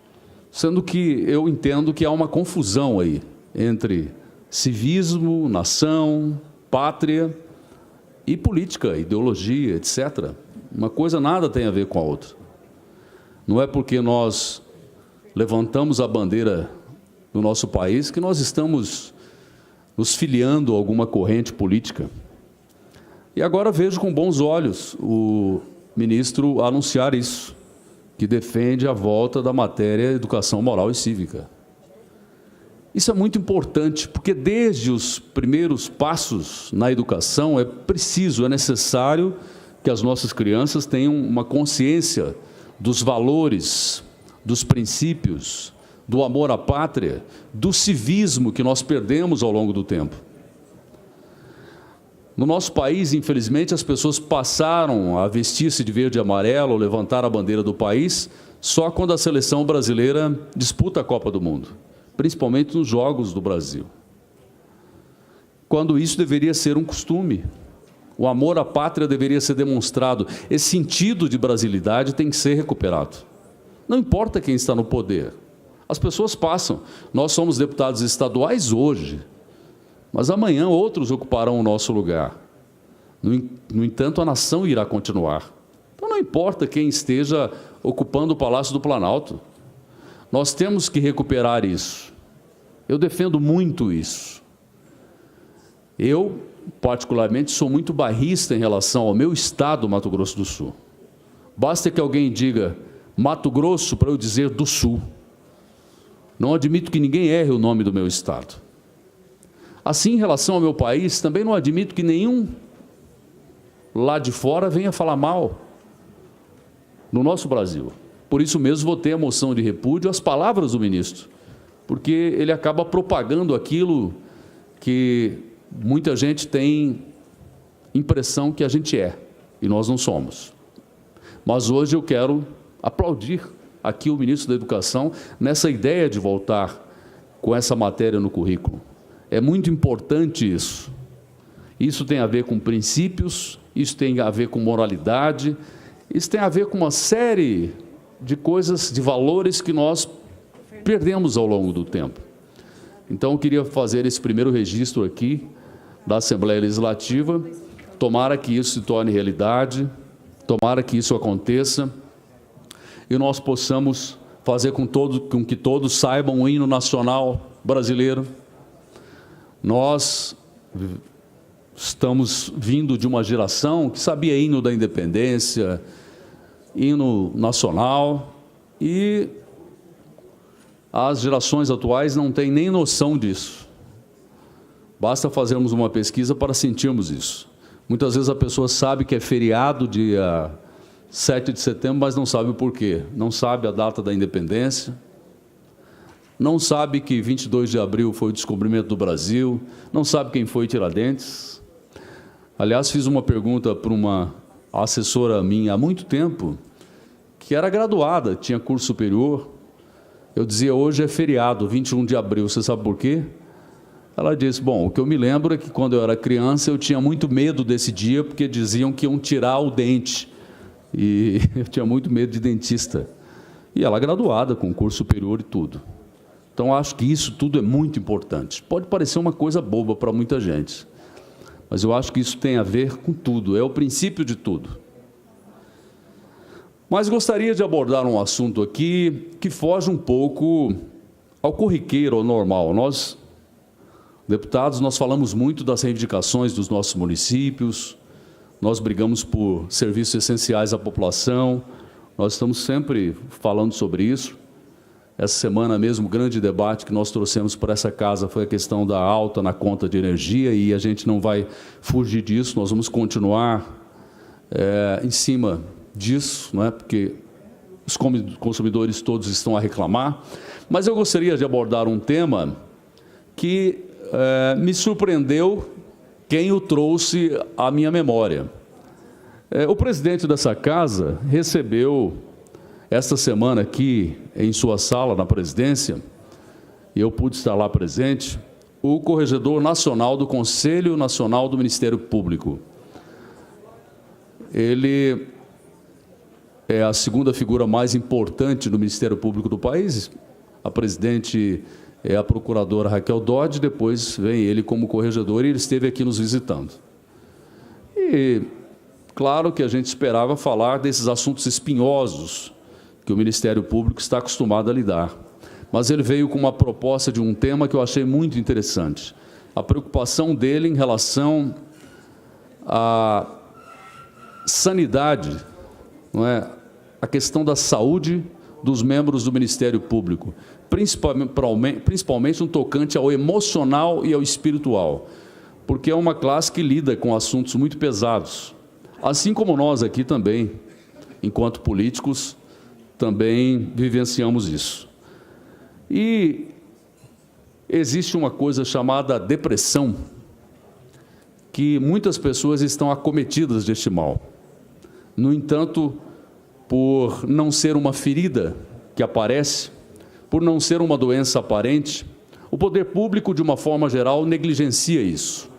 Sendo que eu entendo que há uma confusão aí entre civismo, nação, pátria e política, ideologia, etc. Uma coisa nada tem a ver com a outra. Não é porque nós levantamos a bandeira do nosso país que nós estamos nos filiando a alguma corrente política. E agora vejo com bons olhos o ministro anunciar isso, que defende a volta da matéria Educação Moral e Cívica. Isso é muito importante, porque desde os primeiros passos na educação é preciso, é necessário que as nossas crianças tenham uma consciência dos valores, dos princípios, do amor à pátria, do civismo que nós perdemos ao longo do tempo. No nosso país, infelizmente, as pessoas passaram a vestir-se de verde e amarelo, levantar a bandeira do país, só quando a seleção brasileira disputa a Copa do Mundo, principalmente nos Jogos do Brasil. Quando isso deveria ser um costume. O amor à pátria deveria ser demonstrado. Esse sentido de brasilidade tem que ser recuperado. Não importa quem está no poder. As pessoas passam. Nós somos deputados estaduais hoje, mas amanhã outros ocuparão o nosso lugar. No entanto, a nação irá continuar. Então, não importa quem esteja ocupando o Palácio do Planalto. Nós temos que recuperar isso. Eu defendo muito isso. Eu, particularmente, sou muito bairrista em relação ao meu estado, Mato Grosso do Sul. Basta que alguém diga Mato Grosso para eu dizer do Sul. Não admito que ninguém erre o nome do meu estado. Assim, em relação ao meu país, também não admito que nenhum lá de fora venha falar mal no nosso Brasil. Por isso mesmo votei a moção de repúdio às palavras do ministro, porque ele acaba propagando aquilo que muita gente tem impressão que a gente é, e nós não somos. Mas hoje eu quero aplaudir aqui o ministro da Educação nessa ideia de voltar com essa matéria no currículo. É muito importante isso. Isso tem a ver com princípios, isso tem a ver com moralidade, isso tem a ver com uma série de coisas, de valores que nós perdemos ao longo do tempo. Então, eu queria fazer esse primeiro registro aqui da Assembleia Legislativa. Tomara que isso se torne realidade, tomara que isso aconteça e nós possamos fazer com que todos saibam o hino nacional brasileiro. Nós estamos vindo de uma geração que sabia hino da independência, hino nacional, e as gerações atuais não têm nem noção disso. Basta fazermos uma pesquisa para sentirmos isso. Muitas vezes a pessoa sabe que é feriado dia 7 de setembro, mas não sabe o porquê. Não sabe a data da independência, não sabe que 22 de abril foi o descobrimento do Brasil, não sabe quem foi Tiradentes. Aliás, fiz uma pergunta para uma assessora minha há muito tempo, que era graduada, tinha curso superior. Eu dizia, hoje é feriado, 21 de abril, você sabe por quê? Ela disse, bom, o que eu me lembro é que quando eu era criança eu tinha muito medo desse dia, porque diziam que iam tirar o dente, e eu tinha muito medo de dentista. E ela é graduada, com curso superior e tudo. Então, acho que isso tudo é muito importante. Pode parecer uma coisa boba para muita gente, mas eu acho que isso tem a ver com tudo, é o princípio de tudo. Mas gostaria de abordar um assunto aqui que foge um pouco ao corriqueiro, ao normal. Nós, deputados, nós falamos muito das reivindicações dos nossos municípios, nós brigamos por serviços essenciais à população, nós estamos sempre falando sobre isso. Essa semana mesmo, o grande debate que nós trouxemos para essa casa foi a questão da alta na conta de energia, e a gente não vai fugir disso, nós vamos continuar em cima disso, não é? Porque os consumidores todos estão a reclamar. Mas eu gostaria de abordar um tema que me surpreendeu quem o trouxe à minha memória. O presidente dessa casa recebeu esta semana aqui em sua sala, na presidência, e eu pude estar lá presente, o corregedor nacional do Conselho Nacional do Ministério Público. Ele é a segunda figura mais importante do Ministério Público do país. A presidente é a procuradora Raquel Dodge, depois vem ele como corregedor, e ele esteve aqui nos visitando. E claro que a gente esperava falar desses assuntos espinhosos que o Ministério Público está acostumado a lidar. Mas ele veio com uma proposta de um tema que eu achei muito interessante. A preocupação dele em relação à sanidade, não é? A questão da saúde dos membros do Ministério Público, principalmente no tocante ao emocional e ao espiritual, porque é uma classe que lida com assuntos muito pesados, assim como nós aqui também, enquanto políticos, também vivenciamos isso. E existe uma coisa chamada depressão, que muitas pessoas estão acometidas deste mal. No entanto, por não ser uma ferida que aparece, por não ser uma doença aparente, o poder público, de uma forma geral, negligencia isso.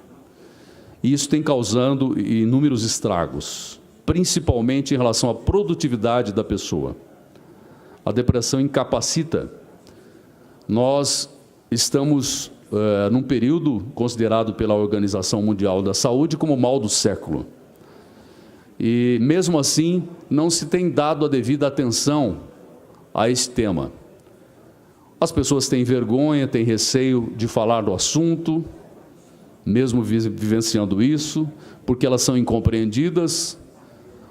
E isso tem causando inúmeros estragos, principalmente em relação à produtividade da pessoa. A depressão incapacita. Nós estamos num período considerado pela Organização Mundial da Saúde como o mal do século. E, mesmo assim, não se tem dado a devida atenção a esse tema. As pessoas têm vergonha, têm receio de falar do assunto, mesmo vivenciando isso, porque elas são incompreendidas.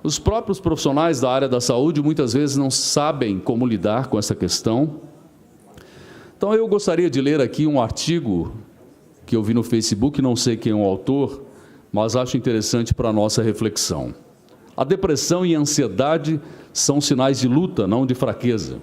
Os próprios profissionais da área da saúde, muitas vezes, não sabem como lidar com essa questão. Então, eu gostaria de ler aqui um artigo que eu vi no Facebook, não sei quem é o autor, mas acho interessante para a nossa reflexão. A depressão e a ansiedade são sinais de luta, não de fraqueza.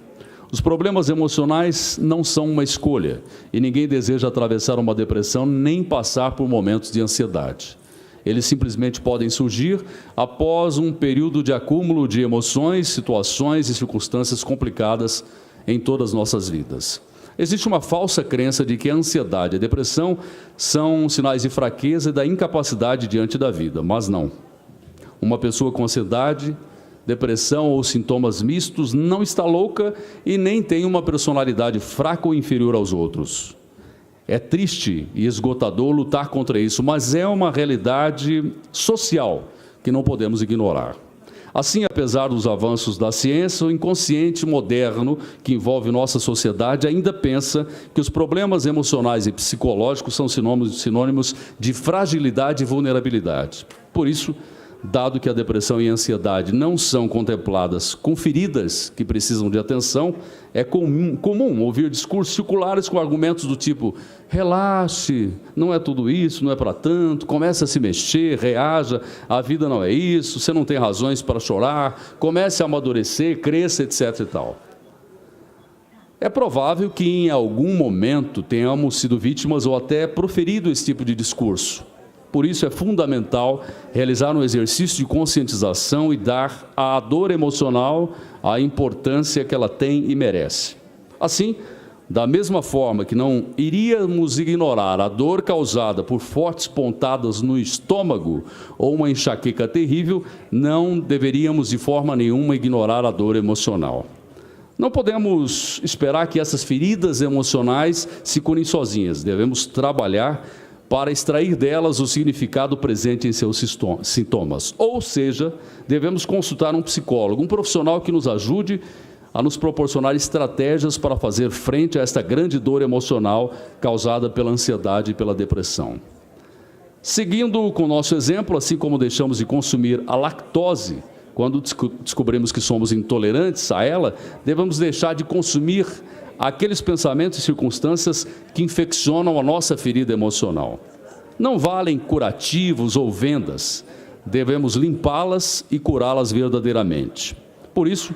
Os problemas emocionais não são uma escolha, e ninguém deseja atravessar uma depressão nem passar por momentos de ansiedade. Eles simplesmente podem surgir após um período de acúmulo de emoções, situações e circunstâncias complicadas em todas as nossas vidas. Existe uma falsa crença de que a ansiedade e a depressão são sinais de fraqueza e da incapacidade diante da vida, mas não. Uma pessoa com ansiedade depressão ou sintomas mistos, não está louca e nem tem uma personalidade fraca ou inferior aos outros. É triste e esgotador lutar contra isso, mas é uma realidade social que não podemos ignorar. Assim, apesar dos avanços da ciência, o inconsciente moderno que envolve nossa sociedade ainda pensa que os problemas emocionais e psicológicos são sinônimos de fragilidade e vulnerabilidade. Por isso, dado que a depressão e a ansiedade não são contempladas com feridas que precisam de atenção, é comum ouvir discursos circulares com argumentos do tipo: relaxe, não é tudo isso, não é para tanto, comece a se mexer, reaja, a vida não é isso, você não tem razões para chorar, comece a amadurecer, cresça, etc. e tal. É provável que em algum momento tenhamos sido vítimas ou até proferido esse tipo de discurso. Por isso é fundamental realizar um exercício de conscientização e dar à dor emocional a importância que ela tem e merece. Assim, da mesma forma que não iríamos ignorar a dor causada por fortes pontadas no estômago ou uma enxaqueca terrível, não deveríamos de forma nenhuma ignorar a dor emocional. Não podemos esperar que essas feridas emocionais se curem sozinhas. Devemos trabalhar para extrair delas o significado presente em seus sintomas. Ou seja, devemos consultar um psicólogo, um profissional que nos ajude a nos proporcionar estratégias para fazer frente a esta grande dor emocional causada pela ansiedade e pela depressão. Seguindo com o nosso exemplo, assim como deixamos de consumir a lactose quando descobrimos que somos intolerantes a ela, devemos deixar de consumir aqueles pensamentos e circunstâncias que infeccionam a nossa ferida emocional. Não valem curativos ou vendas, devemos limpá-las e curá-las verdadeiramente. Por isso,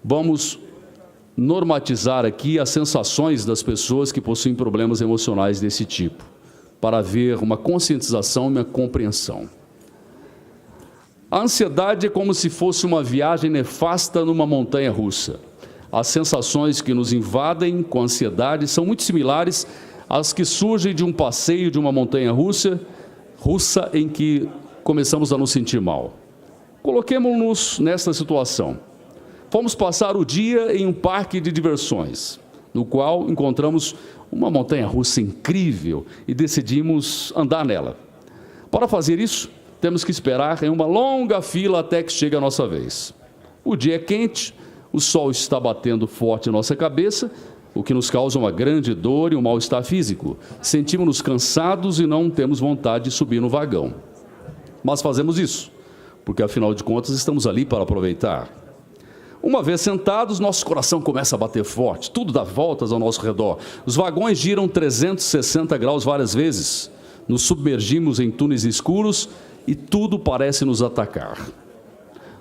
vamos normatizar aqui as sensações das pessoas que possuem problemas emocionais desse tipo, para haver uma conscientização e uma compreensão. A ansiedade é como se fosse uma viagem nefasta numa montanha-russa. As sensações que nos invadem com ansiedade são muito similares às que surgem de um passeio de uma montanha-russa em que começamos a nos sentir mal. Coloquemo-nos nesta situação. Fomos passar o dia em um parque de diversões, no qual encontramos uma montanha-russa incrível e decidimos andar nela. Para fazer isso, temos que esperar em uma longa fila até que chegue a nossa vez. O dia é quente, o sol está batendo forte em nossa cabeça, o que nos causa uma grande dor e um mal-estar físico. Sentimos-nos cansados e não temos vontade de subir no vagão. Mas fazemos isso, porque afinal de contas estamos ali para aproveitar. Uma vez sentados, nosso coração começa a bater forte, tudo dá voltas ao nosso redor. Os vagões giram 360 graus várias vezes. Nos submergimos em túneis escuros e tudo parece nos atacar.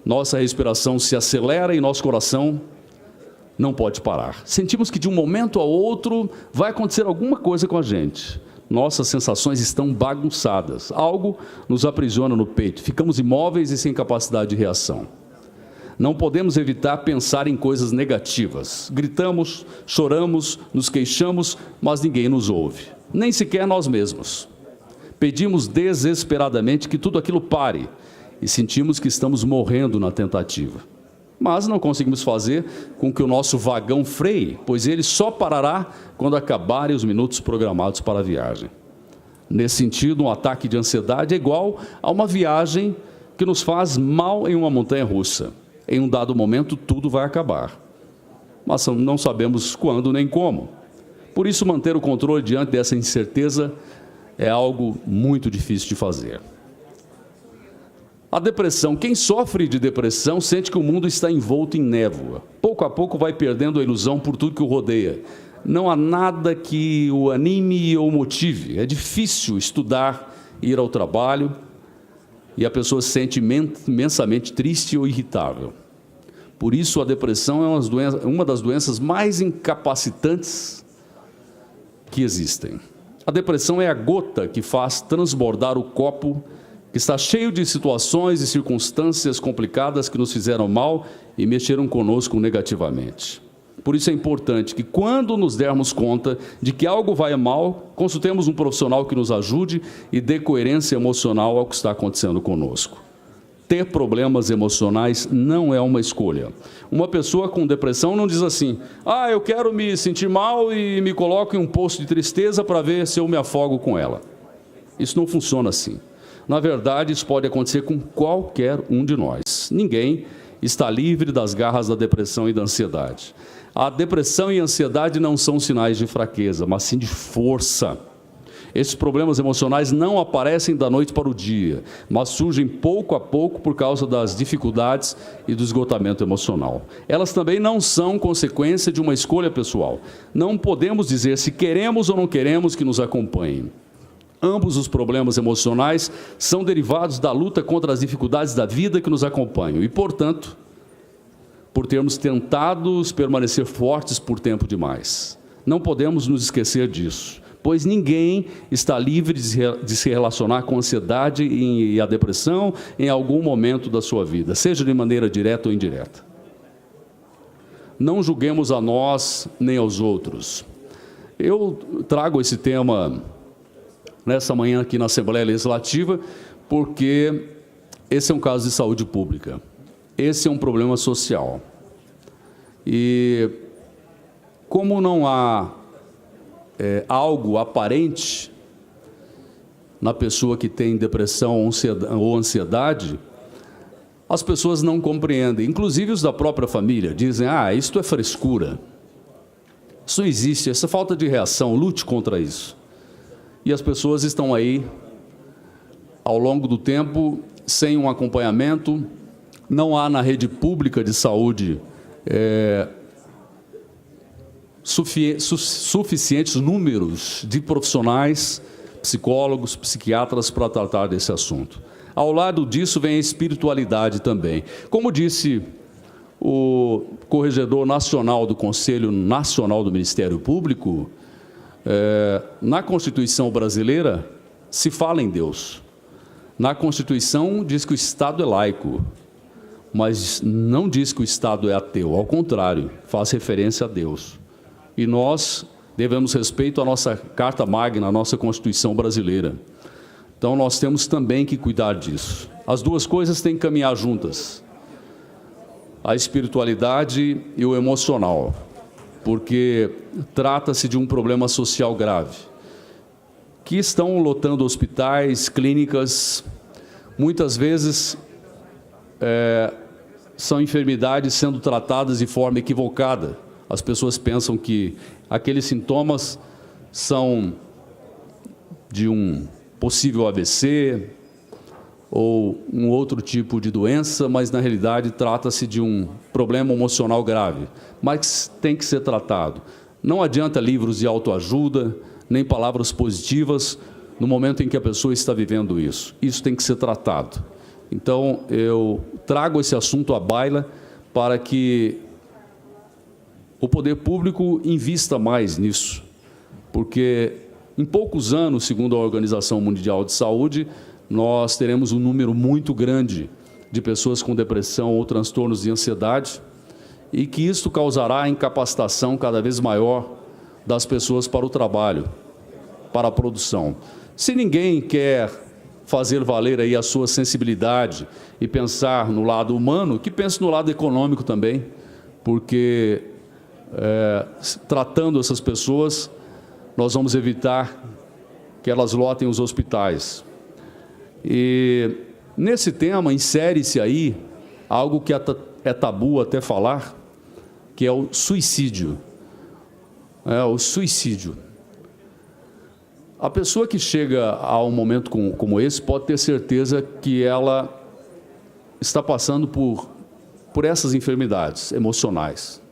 Nossa respiração se acelera e nosso coração não pode parar. Sentimos que de um momento ao outro vai acontecer alguma coisa com a gente. Nossas sensações estão bagunçadas. Algo nos aprisiona no peito. Ficamos imóveis e sem capacidade de reação. Não podemos evitar pensar em coisas negativas. Gritamos, choramos, nos queixamos, mas ninguém nos ouve. Nem sequer nós mesmos. Pedimos desesperadamente que tudo aquilo pare e sentimos que estamos morrendo na tentativa. Mas não conseguimos fazer com que o nosso vagão freie, pois ele só parará quando acabarem os minutos programados para a viagem. Nesse sentido, um ataque de ansiedade é igual a uma viagem que nos faz mal em uma montanha-russa. Em um dado momento, tudo vai acabar. Mas não sabemos quando nem como. Por isso, manter o controle diante dessa incerteza é algo muito difícil de fazer. A depressão. Quem sofre de depressão sente que o mundo está envolto em névoa. Pouco a pouco vai perdendo a ilusão por tudo que o rodeia. Não há nada que o anime ou motive. É difícil estudar, ir ao trabalho, e a pessoa se sente imensamente triste ou irritável. Por isso, a depressão é uma das doenças mais incapacitantes que existem. A depressão é a gota que faz transbordar o copo que está cheio de situações e circunstâncias complicadas que nos fizeram mal e mexeram conosco negativamente. Por isso é importante que, quando nos dermos conta de que algo vai mal, consultemos um profissional que nos ajude e dê coerência emocional ao que está acontecendo conosco. ter problemas emocionais não é uma escolha. Uma pessoa com depressão não diz assim: ah, eu quero me sentir mal e me coloco em um poço de tristeza para ver se eu me afogo com ela. Isso não funciona assim. Na verdade, isso pode acontecer com qualquer um de nós. Ninguém está livre das garras da depressão e da ansiedade. A depressão e a ansiedade não são sinais de fraqueza, mas sim de força. Esses problemas emocionais não aparecem da noite para o dia, mas surgem pouco a pouco por causa das dificuldades e do esgotamento emocional. Elas também não são consequência de uma escolha pessoal. Não podemos dizer se queremos ou não queremos que nos acompanhem. Ambos os problemas emocionais são derivados da luta contra as dificuldades da vida que nos acompanham e, portanto, por termos tentado permanecer fortes por tempo demais. Não podemos nos esquecer disso, pois ninguém está livre de se relacionar com a ansiedade e a depressão em algum momento da sua vida, seja de maneira direta ou indireta. Não julguemos a nós nem aos outros. Eu trago esse tema nessa manhã aqui na Assembleia Legislativa porque esse é um caso de saúde pública. Esse é um problema social. E como não há algo aparente na pessoa que tem depressão ou ansiedade, as pessoas não compreendem, inclusive os da própria família, dizem: ah, isto é frescura, isso não existe, essa falta de reação, lute contra isso. E as pessoas estão aí, ao longo do tempo, sem um acompanhamento. Não há na rede pública de saúde suficientes números de profissionais, psicólogos, psiquiatras para tratar desse assunto. Ao lado disso vem a espiritualidade também. Como disse o corregedor nacional do Conselho Nacional do Ministério Público, na Constituição brasileira se fala em Deus. Na Constituição diz que o Estado é laico, mas não diz que o Estado é ateu, ao contrário, faz referência a Deus. E nós devemos respeito à nossa Carta Magna, à nossa Constituição brasileira. Então nós temos também que cuidar disso. As duas coisas têm que caminhar juntas, a espiritualidade e o emocional, porque trata-se de um problema social grave, que estão lotando hospitais, clínicas, muitas vezes são enfermidades sendo tratadas de forma equivocada. As pessoas pensam que aqueles sintomas são de um possível AVC ou um outro tipo de doença, mas na realidade trata-se de um problema emocional grave, mas tem que ser tratado. Não adianta livros de autoajuda, nem palavras positivas no momento em que a pessoa está vivendo isso. Isso tem que ser tratado. Então, eu trago esse assunto à baila para que o poder público invista mais nisso, porque em poucos anos, segundo a Organização Mundial de Saúde, nós teremos um número muito grande de pessoas com depressão ou transtornos de ansiedade e que isso causará a incapacitação cada vez maior das pessoas para o trabalho, para a produção. Se ninguém quer fazer valer aí a sua sensibilidade e pensar no lado humano, que pense no lado econômico também, porque tratando essas pessoas, nós vamos evitar que elas lotem os hospitais. E nesse tema insere-se aí algo que é tabu até falar, que é o suicídio. O suicídio. A pessoa que chega a um momento como esse pode ter certeza que ela está passando por essas enfermidades emocionais,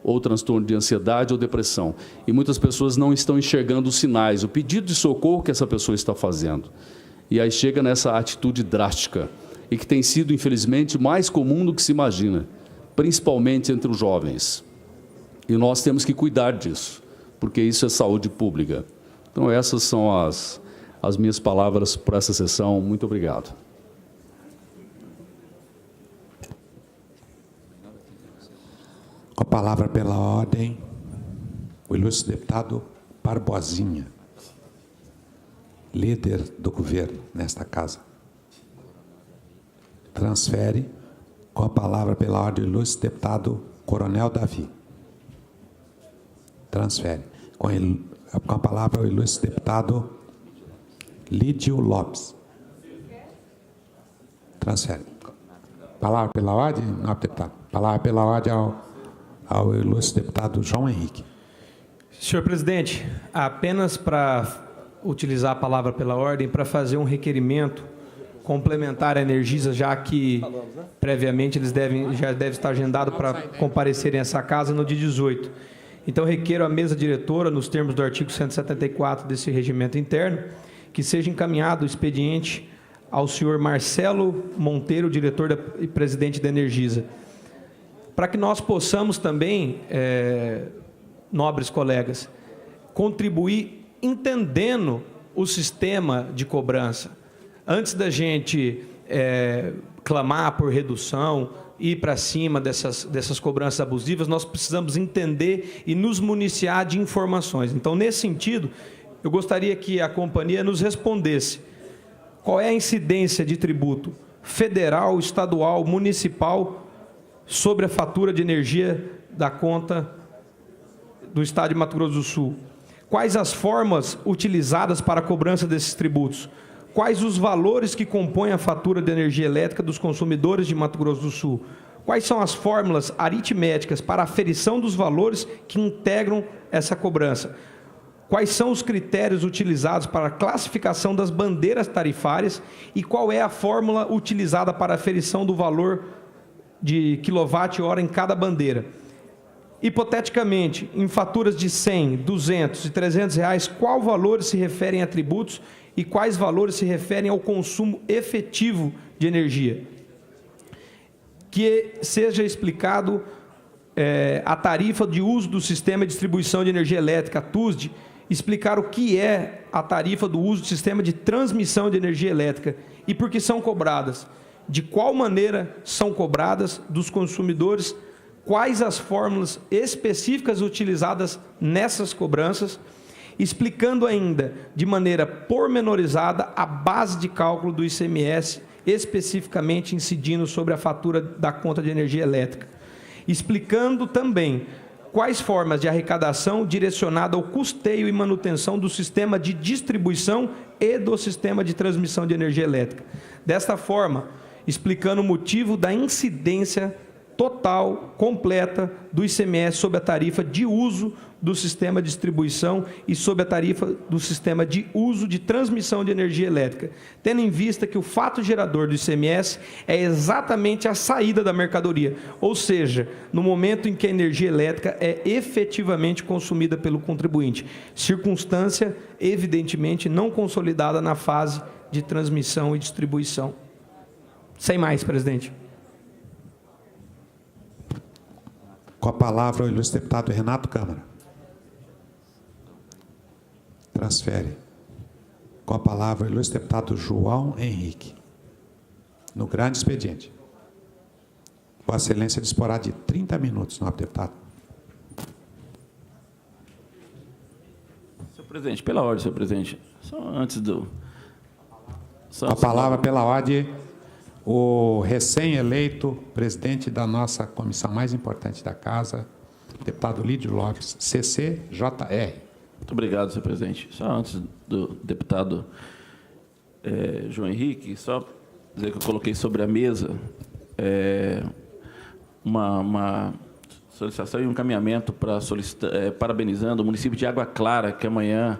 ou transtorno de ansiedade ou depressão. E muitas pessoas não estão enxergando os sinais, o pedido de socorro que essa pessoa está fazendo. E aí chega nessa atitude drástica, e que tem sido, infelizmente, mais comum do que se imagina, principalmente entre os jovens. E nós temos que cuidar disso, porque isso é saúde pública. Então, essas são as minhas palavras para essa sessão. Muito obrigado. Com a palavra pela ordem, o ilustre deputado Barbosinha, líder do governo nesta casa. Transfere. Com a palavra, pela ordem, o ilustre deputado Coronel Davi. Transfere. Com a palavra, o ilustre deputado Lídio Lopes. Transfere. Palavra pela ordem, nobre deputado. Palavra pela ordem ao ilustre deputado João Henrique. Senhor presidente, apenas para utilizar a palavra pela ordem, para fazer um requerimento complementar à Energisa, já que previamente eles já deve estar agendado para comparecerem a essa casa no dia 18. Então, requeiro à mesa diretora, nos termos do artigo 174 desse regimento interno, que seja encaminhado o expediente ao senhor Marcelo Monteiro, diretor e presidente da Energisa, para que nós possamos também, nobres colegas, contribuir entendendo o sistema de cobrança. Antes da gente clamar por redução, ir para cima dessas cobranças abusivas, nós precisamos entender e nos municiar de informações. Então, nesse sentido, eu gostaria que a companhia nos respondesse qual é a incidência de tributo federal, estadual, municipal sobre a fatura de energia da conta do Estado de Mato Grosso do Sul. Quais as formas utilizadas para a cobrança desses tributos? Quais os valores que compõem a fatura de energia elétrica dos consumidores de Mato Grosso do Sul? Quais são as fórmulas aritméticas para a aferição dos valores que integram essa cobrança? Quais são os critérios utilizados para a classificação das bandeiras tarifárias e qual é a fórmula utilizada para a aferição do valor de quilowatt-hora em cada bandeira? Hipoteticamente, em faturas de 100, 200 e 300 reais, qual valores se referem a tributos e quais valores se referem ao consumo efetivo de energia? Que seja explicado a tarifa de uso do Sistema de Distribuição de Energia Elétrica, TUSD, explicar o que é a tarifa do uso do Sistema de Transmissão de Energia Elétrica e por que são cobradas, de qual maneira são cobradas dos consumidores, quais as fórmulas específicas utilizadas nessas cobranças, explicando ainda de maneira pormenorizada a base de cálculo do ICMS, especificamente incidindo sobre a fatura da conta de energia elétrica, explicando também quais formas de arrecadação direcionada ao custeio e manutenção do sistema de distribuição e do sistema de transmissão de energia elétrica. Desta forma, explicando o motivo da incidência total, completa, do ICMS sobre a tarifa de uso do sistema de distribuição e sobre a tarifa do sistema de uso de transmissão de energia elétrica, tendo em vista que o fato gerador do ICMS é exatamente a saída da mercadoria, ou seja, no momento em que a energia elétrica é efetivamente consumida pelo contribuinte, circunstância evidentemente não consolidada na fase de transmissão e distribuição. Sem mais, presidente. Com a palavra, o ilustre deputado Renato Câmara. Transfere. Com a palavra, o ilustre deputado João Henrique. No grande expediente. Vossa Excelência disporá de 30 minutos, nobre deputado. Senhor presidente, pela ordem, senhor presidente. Só antes do... Com a palavra, pela ordem, o recém-eleito presidente da nossa comissão mais importante da Casa, deputado Lídio Lopes, CCJR. Muito obrigado, senhor presidente. Só antes do deputado João Henrique, só dizer que eu coloquei sobre a mesa uma solicitação e um encaminhamento para parabenizando o município de Água Clara, que amanhã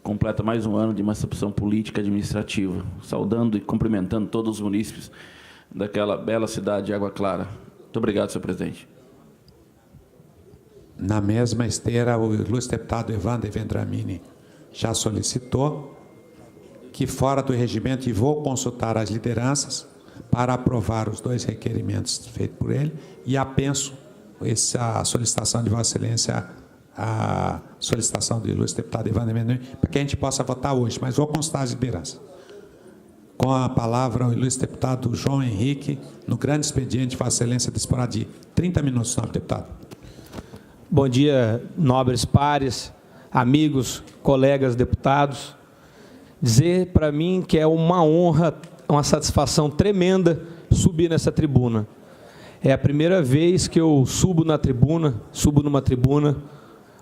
completa mais um ano de emancipação política e administrativa, saudando e cumprimentando todos os munícipes daquela bela cidade de Água Clara. Muito obrigado, senhor presidente. Na mesma esteira, o ilustre deputado Evander Vendramini já solicitou que, fora do regimento, e vou consultar as lideranças para aprovar os dois requerimentos feitos por ele, e apenso essa solicitação de Vossa Excelência, a solicitação do ilustre deputado Evander Vendramini, para que a gente possa votar hoje, mas vou consultar as lideranças. Com a palavra, o ilustre deputado João Henrique, no grande expediente, Vossa Excelência disporá de 30 minutos, nobre deputado. Bom dia, nobres pares, amigos, colegas deputados. Dizer para mim que é uma honra, uma satisfação tremenda subir nessa tribuna. É a primeira vez que eu subo numa tribuna,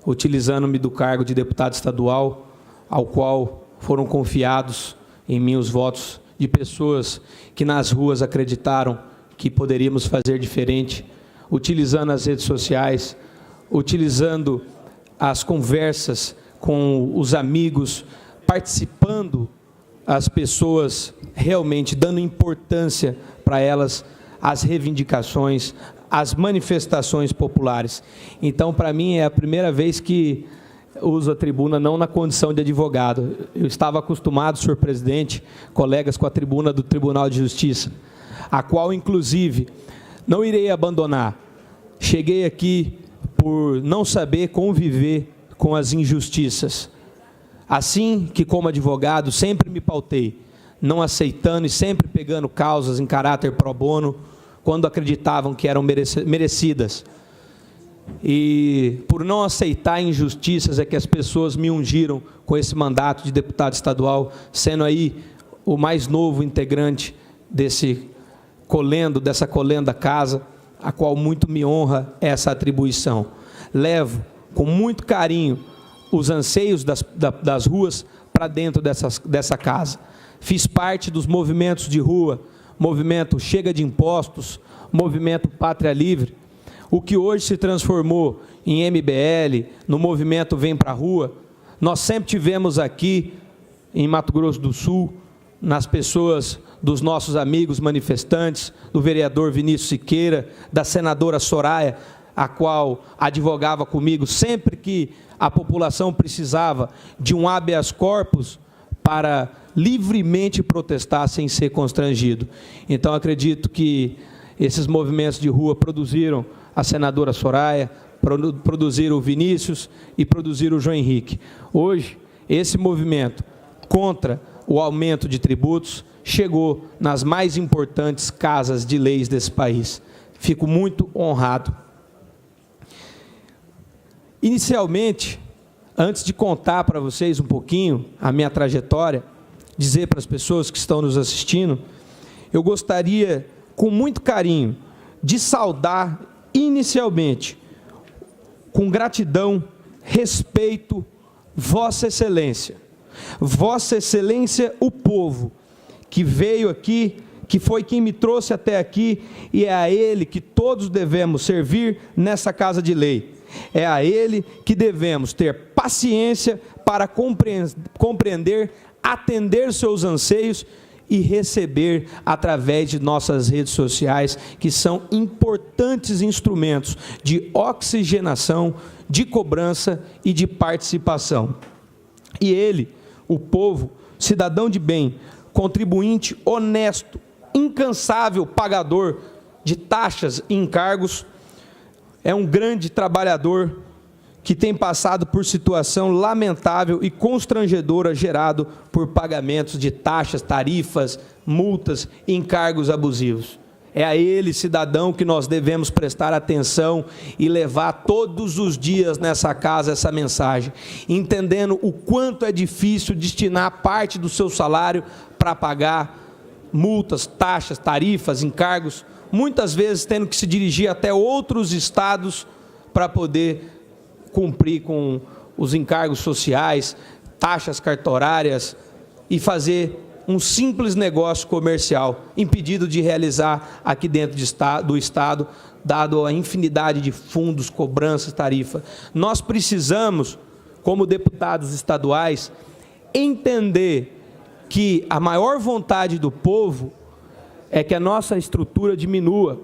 utilizando-me do cargo de deputado estadual, ao qual foram confiados em mim os votos de pessoas que nas ruas acreditaram que poderíamos fazer diferente, utilizando as redes sociais, utilizando as conversas com os amigos, participando as pessoas, realmente dando importância para elas, as reivindicações, as manifestações populares. Então, para mim, é a primeira vez que uso a tribuna não na condição de advogado. Eu estava acostumado, senhor presidente, colegas, com a tribuna do Tribunal de Justiça, a qual, inclusive, não irei abandonar. Cheguei aqui por não saber conviver com as injustiças. Assim que, como advogado, sempre me pautei, não aceitando e sempre pegando causas em caráter pro bono, quando acreditavam que eram merecidas. E por não aceitar injustiças é que as pessoas me ungiram com esse mandato de deputado estadual, sendo aí o mais novo integrante dessa colenda casa, a qual muito me honra essa atribuição. Levo com muito carinho os anseios das ruas para dentro dessa casa. Fiz parte dos movimentos de rua, movimento Chega de Impostos, movimento Pátria Livre, o que hoje se transformou em MBL, no movimento Vem para a Rua. Nós sempre tivemos aqui, em Mato Grosso do Sul, nas pessoas dos nossos amigos manifestantes, do vereador Vinícius Siqueira, da senadora Soraya, a qual advogava comigo sempre que a população precisava de um habeas corpus para livremente protestar sem ser constrangido. Então, acredito que esses movimentos de rua produziram a senadora Soraya, produziram o Vinícius e produziram o João Henrique. Hoje, esse movimento contra o aumento de tributos chegou nas mais importantes casas de leis desse país. Fico muito honrado. Inicialmente, antes de contar para vocês um pouquinho a minha trajetória, dizer para as pessoas que estão nos assistindo, eu gostaria, com muito carinho, de saudar inicialmente, com gratidão, respeito, Vossa Excelência. Vossa Excelência, o povo que veio aqui, que foi quem me trouxe até aqui, e é a Ele que todos devemos servir nessa casa de lei. É a Ele que devemos ter paciência para compreender, atender seus anseios e receber através de nossas redes sociais, que são importantes instrumentos de oxigenação, de cobrança e de participação. E ele, o povo, cidadão de bem, contribuinte honesto, incansável pagador de taxas e encargos, é um grande trabalhador que tem passado por situação lamentável e constrangedora gerado por pagamentos de taxas, tarifas, multas e encargos abusivos. É a ele, cidadão, que nós devemos prestar atenção e levar todos os dias nessa casa essa mensagem, entendendo o quanto é difícil destinar parte do seu salário para pagar multas, taxas, tarifas, encargos, muitas vezes tendo que se dirigir até outros estados para poder cumprir com os encargos sociais, taxas cartorárias e fazer um simples negócio comercial, impedido de realizar aqui dentro do Estado, dado a infinidade de fundos, cobranças, tarifa. Nós precisamos, como deputados estaduais, entender que a maior vontade do povo é que a nossa estrutura diminua,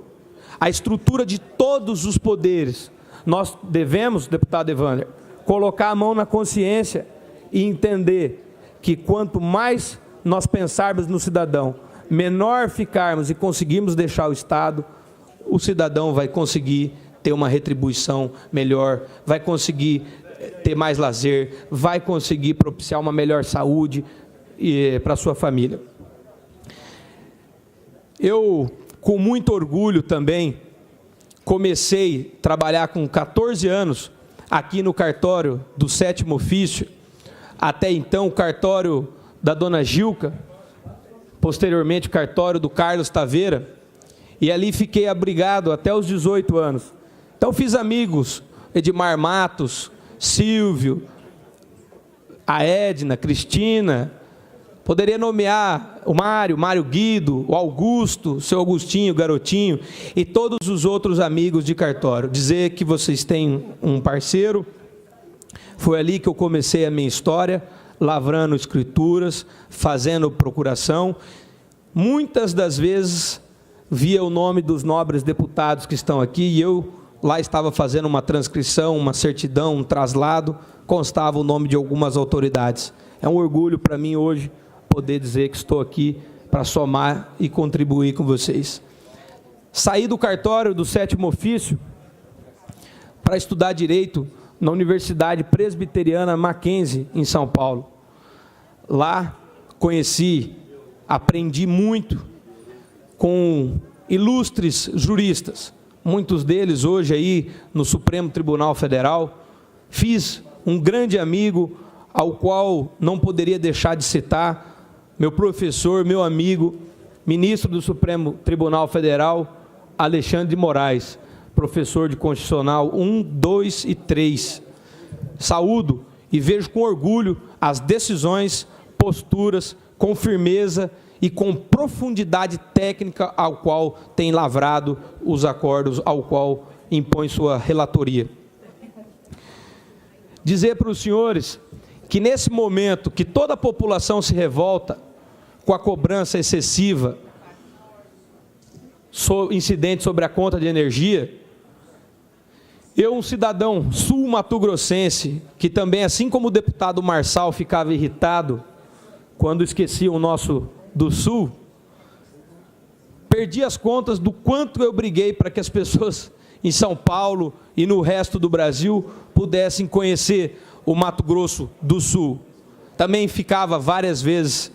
a estrutura de todos os poderes. Nós devemos, deputado Evander, colocar a mão na consciência e entender que quanto mais nós pensarmos no cidadão, menor ficarmos e conseguirmos deixar o Estado, o cidadão vai conseguir ter uma retribuição melhor, vai conseguir ter mais lazer, vai conseguir propiciar uma melhor saúde para a sua família. Eu, com muito orgulho também, comecei a trabalhar com 14 anos aqui no cartório do 7º ofício, até então o cartório da dona Gilca, posteriormente o cartório do Carlos Taveira, e ali fiquei abrigado até os 18 anos. Então fiz amigos, Edmar Matos, Silvio, a Edna, Cristina, poderia nomear o Mário Guido, o Augusto, o seu Augustinho, Garotinho, e todos os outros amigos de cartório. Dizer que vocês têm um parceiro, foi ali que eu comecei a minha história, lavrando escrituras, fazendo procuração. Muitas das vezes via o nome dos nobres deputados que estão aqui, e eu lá estava fazendo uma transcrição, uma certidão, um traslado, constava o nome de algumas autoridades. É um orgulho para mim hoje poder dizer que estou aqui para somar e contribuir com vocês. Saí do cartório do 7º ofício para estudar Direito na Universidade Presbiteriana Mackenzie, em São Paulo. Lá conheci, aprendi muito com ilustres juristas, muitos deles hoje aí no Supremo Tribunal Federal. Fiz um grande amigo, ao qual não poderia deixar de citar, meu professor, meu amigo, ministro do Supremo Tribunal Federal, Alexandre de Moraes, professor de Constitucional 1, 2 e 3. Saúdo e vejo com orgulho as decisões, posturas, com firmeza e com profundidade técnica ao qual tem lavrado os acordos ao qual impõe sua relatoria. Dizer para os senhores que nesse momento que toda a população se revolta com a cobrança excessiva, incidente sobre a conta de energia, eu, um cidadão sul-mato-grossense, que também, assim como o deputado Marçal, ficava irritado quando esquecia o nosso do Sul, perdi as contas do quanto eu briguei para que as pessoas em São Paulo e no resto do Brasil pudessem conhecer o Mato Grosso do Sul. Também ficava várias vezes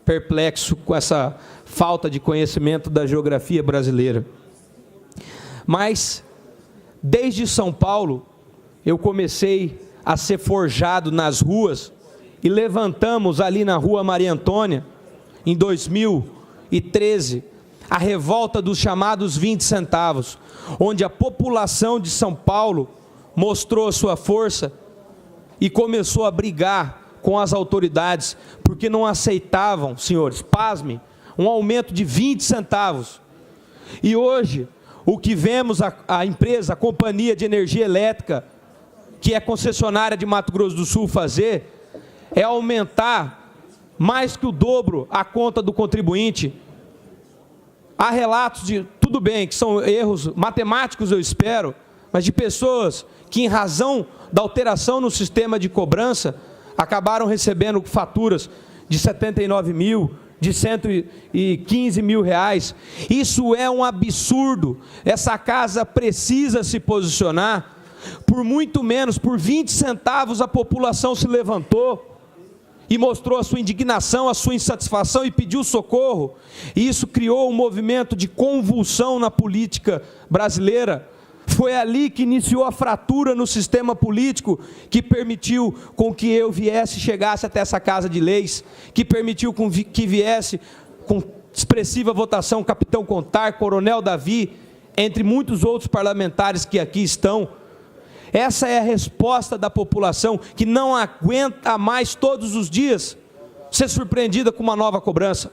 perplexo com essa falta de conhecimento da geografia brasileira. Mas, desde São Paulo, eu comecei a ser forjado nas ruas e levantamos ali na rua Maria Antônia, em 2013, a revolta dos chamados 20 centavos, onde a população de São Paulo mostrou a sua força e começou a brigar com as autoridades, porque não aceitavam, senhores, pasmem, um aumento de 20 centavos. E hoje, o que vemos a empresa, a Companhia de Energia Elétrica, que é concessionária de Mato Grosso do Sul, fazer, é aumentar mais que o dobro a conta do contribuinte. Há relatos de, tudo bem, que são erros matemáticos, eu espero, mas de pessoas que, em razão da alteração no sistema de cobrança, acabaram recebendo faturas de 79 mil, de 115 mil reais. Isso é um absurdo. Essa casa precisa se posicionar. Por muito menos, por 20 centavos, a população se levantou e mostrou a sua indignação, a sua insatisfação e pediu socorro. E isso criou um movimento de convulsão na política brasileira. Foi ali que iniciou a fratura no sistema político, que permitiu com que eu chegasse até essa Casa de Leis, que permitiu que viesse com expressiva votação Capitão Contar, Coronel Davi, entre muitos outros parlamentares que aqui estão. Essa é a resposta da população, que não aguenta mais todos os dias ser surpreendida com uma nova cobrança.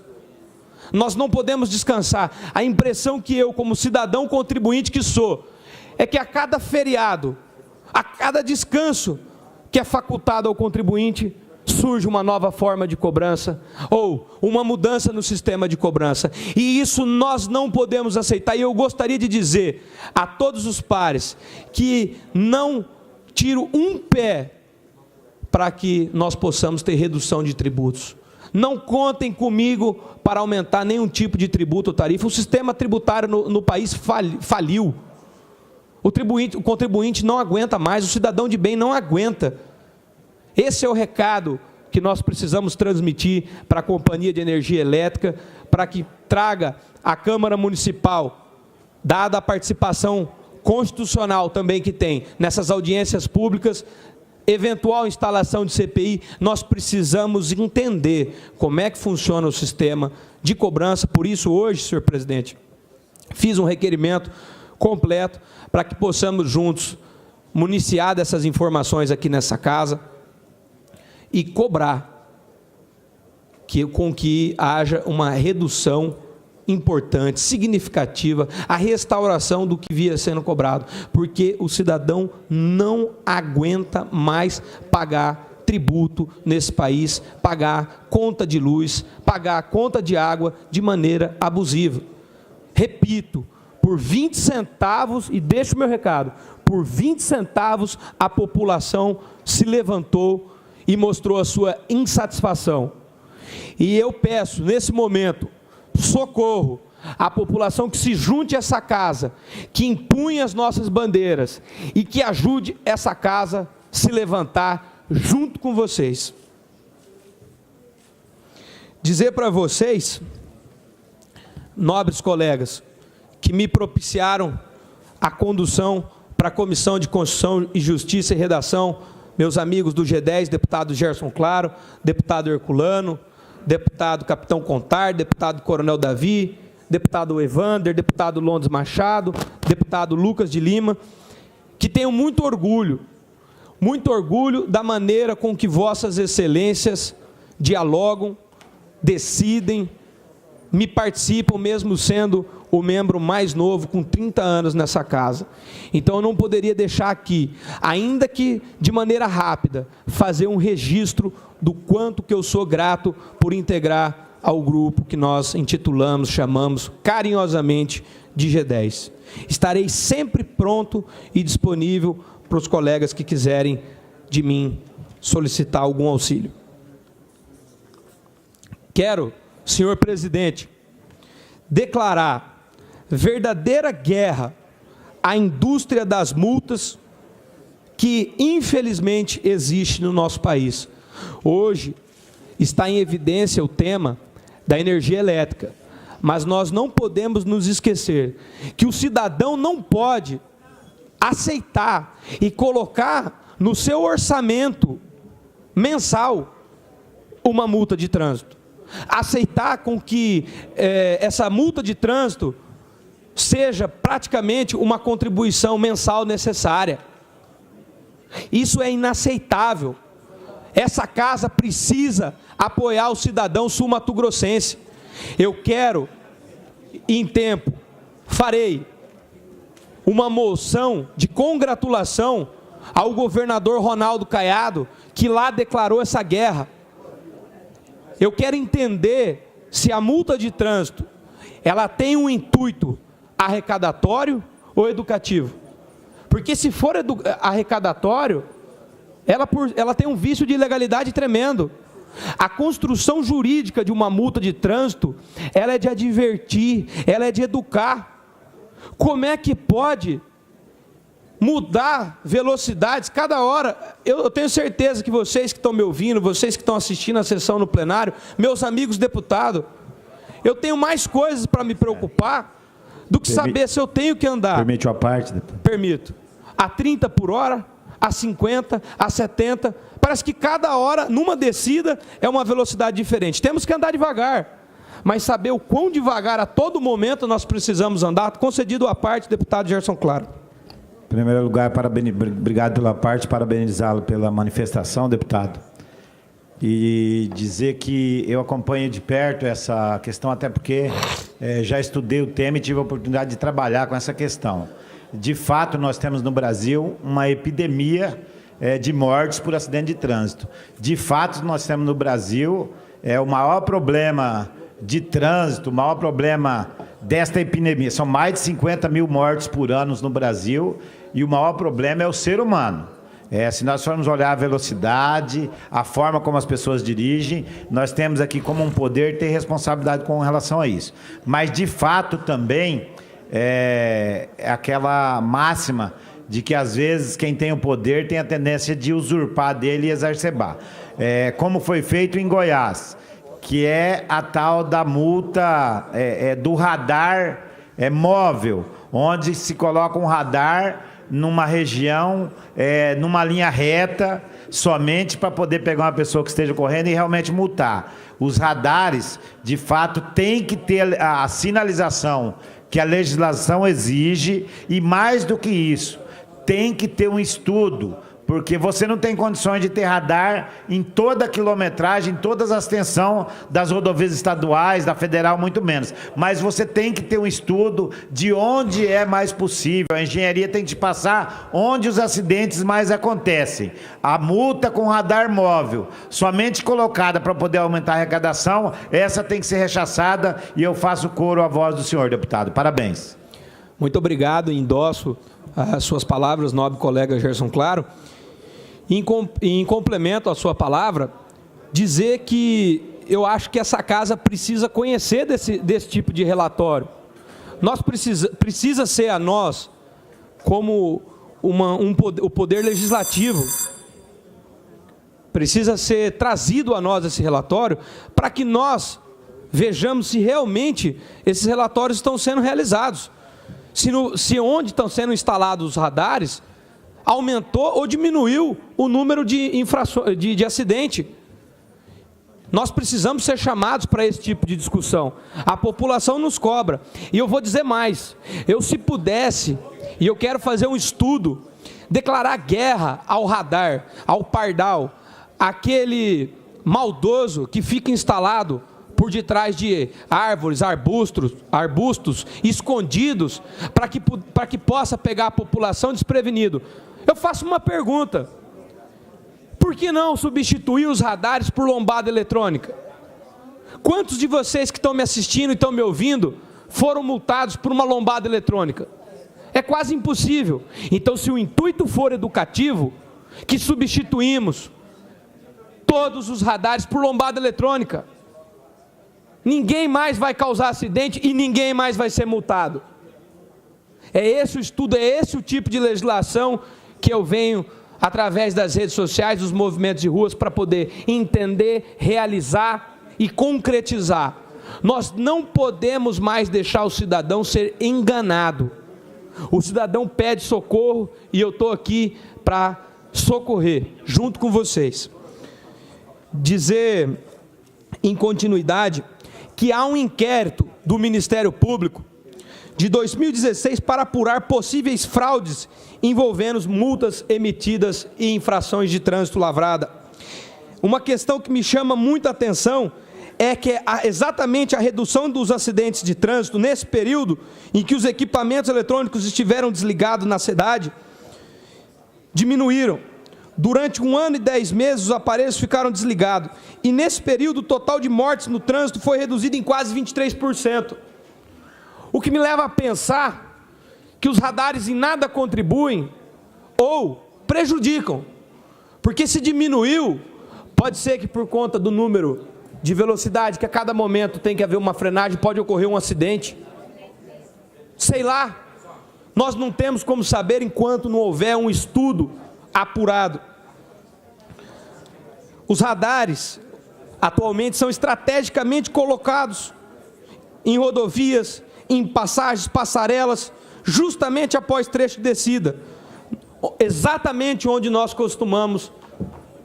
Nós não podemos descansar. A impressão que eu, como cidadão contribuinte que sou, é que a cada feriado, a cada descanso que é facultado ao contribuinte, surge uma nova forma de cobrança, ou uma mudança no sistema de cobrança. E isso nós não podemos aceitar. E eu gostaria de dizer a todos os pares que não tiro um pé para que nós possamos ter redução de tributos. Não contem comigo para aumentar nenhum tipo de tributo ou tarifa. O sistema tributário no país faliu. O contribuinte não aguenta mais, o cidadão de bem não aguenta. Esse é o recado que nós precisamos transmitir para a Companhia de Energia Elétrica, para que traga à Câmara Municipal, dada a participação constitucional também que tem nessas audiências públicas, eventual instalação de CPI, nós precisamos entender como é que funciona o sistema de cobrança. Por isso, hoje, senhor presidente, fiz um requerimento completo para que possamos juntos municiar dessas informações aqui nessa casa e cobrar com que haja uma redução importante, significativa, a restauração do que via sendo cobrado, porque o cidadão não aguenta mais pagar tributo nesse país, pagar conta de luz, pagar conta de água de maneira abusiva. Repito, por 20 centavos, e deixo o meu recado, por 20 centavos a população se levantou e mostrou a sua insatisfação. E eu peço, nesse momento, socorro à população que se junte a essa casa, que empunhe as nossas bandeiras e que ajude essa casa a se levantar junto com vocês. Dizer para vocês, nobres colegas, que me propiciaram a condução para a Comissão de Constituição e Justiça e Redação, meus amigos do G10, deputado Gerson Claro, deputado Herculano, deputado Capitão Contar, deputado Coronel Davi, deputado Evander, deputado Londres Machado, deputado Lucas de Lima, que tenho muito orgulho da maneira com que vossas excelências dialogam, decidem, me participam, mesmo sendo o membro mais novo, com 30 anos nessa casa. Então eu não poderia deixar aqui, ainda que de maneira rápida, fazer um registro do quanto que eu sou grato por integrar ao grupo que nós intitulamos, chamamos carinhosamente de G10. Estarei sempre pronto e disponível para os colegas que quiserem de mim solicitar algum auxílio. Quero, senhor presidente, declarar verdadeira guerra à indústria das multas que, infelizmente, existe no nosso país. Hoje está em evidência o tema da energia elétrica, mas nós não podemos nos esquecer que o cidadão não pode aceitar e colocar no seu orçamento mensal uma multa de trânsito. Aceitar com que essa multa de trânsito seja praticamente uma contribuição mensal necessária. Isso é inaceitável. Essa casa precisa apoiar o cidadão sul-mato-grossense. Eu quero, em tempo, farei uma moção de congratulação ao governador Ronaldo Caiado, que lá declarou essa guerra. Eu quero entender se a multa de trânsito, ela tem um intuito arrecadatório ou educativo. Porque se for arrecadatório, ela tem um vício de ilegalidade tremendo. A construção jurídica de uma multa de trânsito, ela é de advertir, ela é de educar. Como é que pode mudar velocidades cada hora? Eu tenho certeza que vocês que estão me ouvindo, vocês que estão assistindo a sessão no plenário, meus amigos deputados, eu tenho mais coisas para me preocupar do que saber se eu tenho que andar. Permite uma parte, deputado? Permito. A 30 por hora, a 50, a 70. Parece que cada hora, numa descida, é uma velocidade diferente. Temos que andar devagar, mas saber o quão devagar a todo momento nós precisamos andar. Concedido a parte, deputado Gerson Claro. Em primeiro lugar, obrigado pela parte, parabenizá-lo pela manifestação, deputado. E dizer que eu acompanho de perto essa questão, até porque já estudei o tema e tive a oportunidade de trabalhar com essa questão. De fato, nós temos no Brasil uma epidemia de mortes por acidente de trânsito. De fato, nós temos no Brasil o maior problema de trânsito, o maior problema desta epidemia. São mais de 50 mil mortes por ano no Brasil e o maior problema é o ser humano. Se nós formos olhar a velocidade, a forma como as pessoas dirigem, nós temos aqui como um poder ter responsabilidade com relação a isso. Mas, de fato, também aquela máxima de que, às vezes, quem tem o poder tem a tendência de usurpar dele e exacerbar. Como foi feito em Goiás, que é a tal da multa do radar móvel, onde se coloca um radar numa região, numa linha reta, somente para poder pegar uma pessoa que esteja correndo e realmente multar. Os radares, de fato, têm que ter a sinalização que a legislação exige, e mais do que isso, tem que ter um estudo, porque você não tem condições de ter radar em toda a quilometragem, em todas as extensões das rodovias estaduais, da federal, muito menos. Mas você tem que ter um estudo de onde é mais possível. A engenharia tem que te passar onde os acidentes mais acontecem. A multa com radar móvel, somente colocada para poder aumentar a arrecadação, essa tem que ser rechaçada, e eu faço coro à voz do senhor deputado. Parabéns. Muito obrigado, endosso as suas palavras, nobre colega Gerson Claro. Em complemento à sua palavra, dizer que eu acho que essa casa precisa conhecer desse tipo de relatório. Precisa ser a nós, como o poder legislativo, precisa ser trazido a nós esse relatório, para que nós vejamos se realmente esses relatórios estão sendo realizados. Se onde estão sendo instalados os radares, aumentou ou diminuiu o número de acidente. Nós precisamos ser chamados para esse tipo de discussão. A população nos cobra. E eu vou dizer mais. Se pudesse, e eu quero fazer um estudo, declarar guerra ao radar, ao pardal, aquele maldoso que fica instalado por detrás de árvores, arbustos escondidos, para que possa pegar a população desprevenido. Eu faço uma pergunta: por que não substituir os radares por lombada eletrônica? Quantos de vocês que estão me assistindo e estão me ouvindo foram multados por uma lombada eletrônica? É quase impossível. Então, se o intuito for educativo, que substituímos todos os radares por lombada eletrônica. Ninguém mais vai causar acidente e ninguém mais vai ser multado. É esse o estudo, é esse o tipo de legislação que eu venho, através das redes sociais, dos movimentos de ruas, para poder entender, realizar e concretizar. Nós não podemos mais deixar o cidadão ser enganado. O cidadão pede socorro e eu estou aqui para socorrer, junto com vocês. Dizer, em continuidade, que há um inquérito do Ministério Público de 2016 para apurar possíveis fraudes envolvendo multas emitidas e infrações de trânsito lavrada. Uma questão que me chama muita atenção é que exatamente a redução dos acidentes de trânsito nesse período em que os equipamentos eletrônicos estiveram desligados na cidade, diminuíram. Durante 1 ano e 10 meses, os aparelhos ficaram desligados. E nesse período, o total de mortes no trânsito foi reduzido em quase 23%. O que me leva a pensar que os radares em nada contribuem ou prejudicam. Porque se diminuiu, pode ser que por conta do número de velocidade, que a cada momento tem que haver uma frenagem, pode ocorrer um acidente. Sei lá. Nós não temos como saber enquanto não houver um estudo apurado. Os radares atualmente são estrategicamente colocados em rodovias, em passagens, passarelas, justamente após trecho de descida, exatamente onde nós costumamos,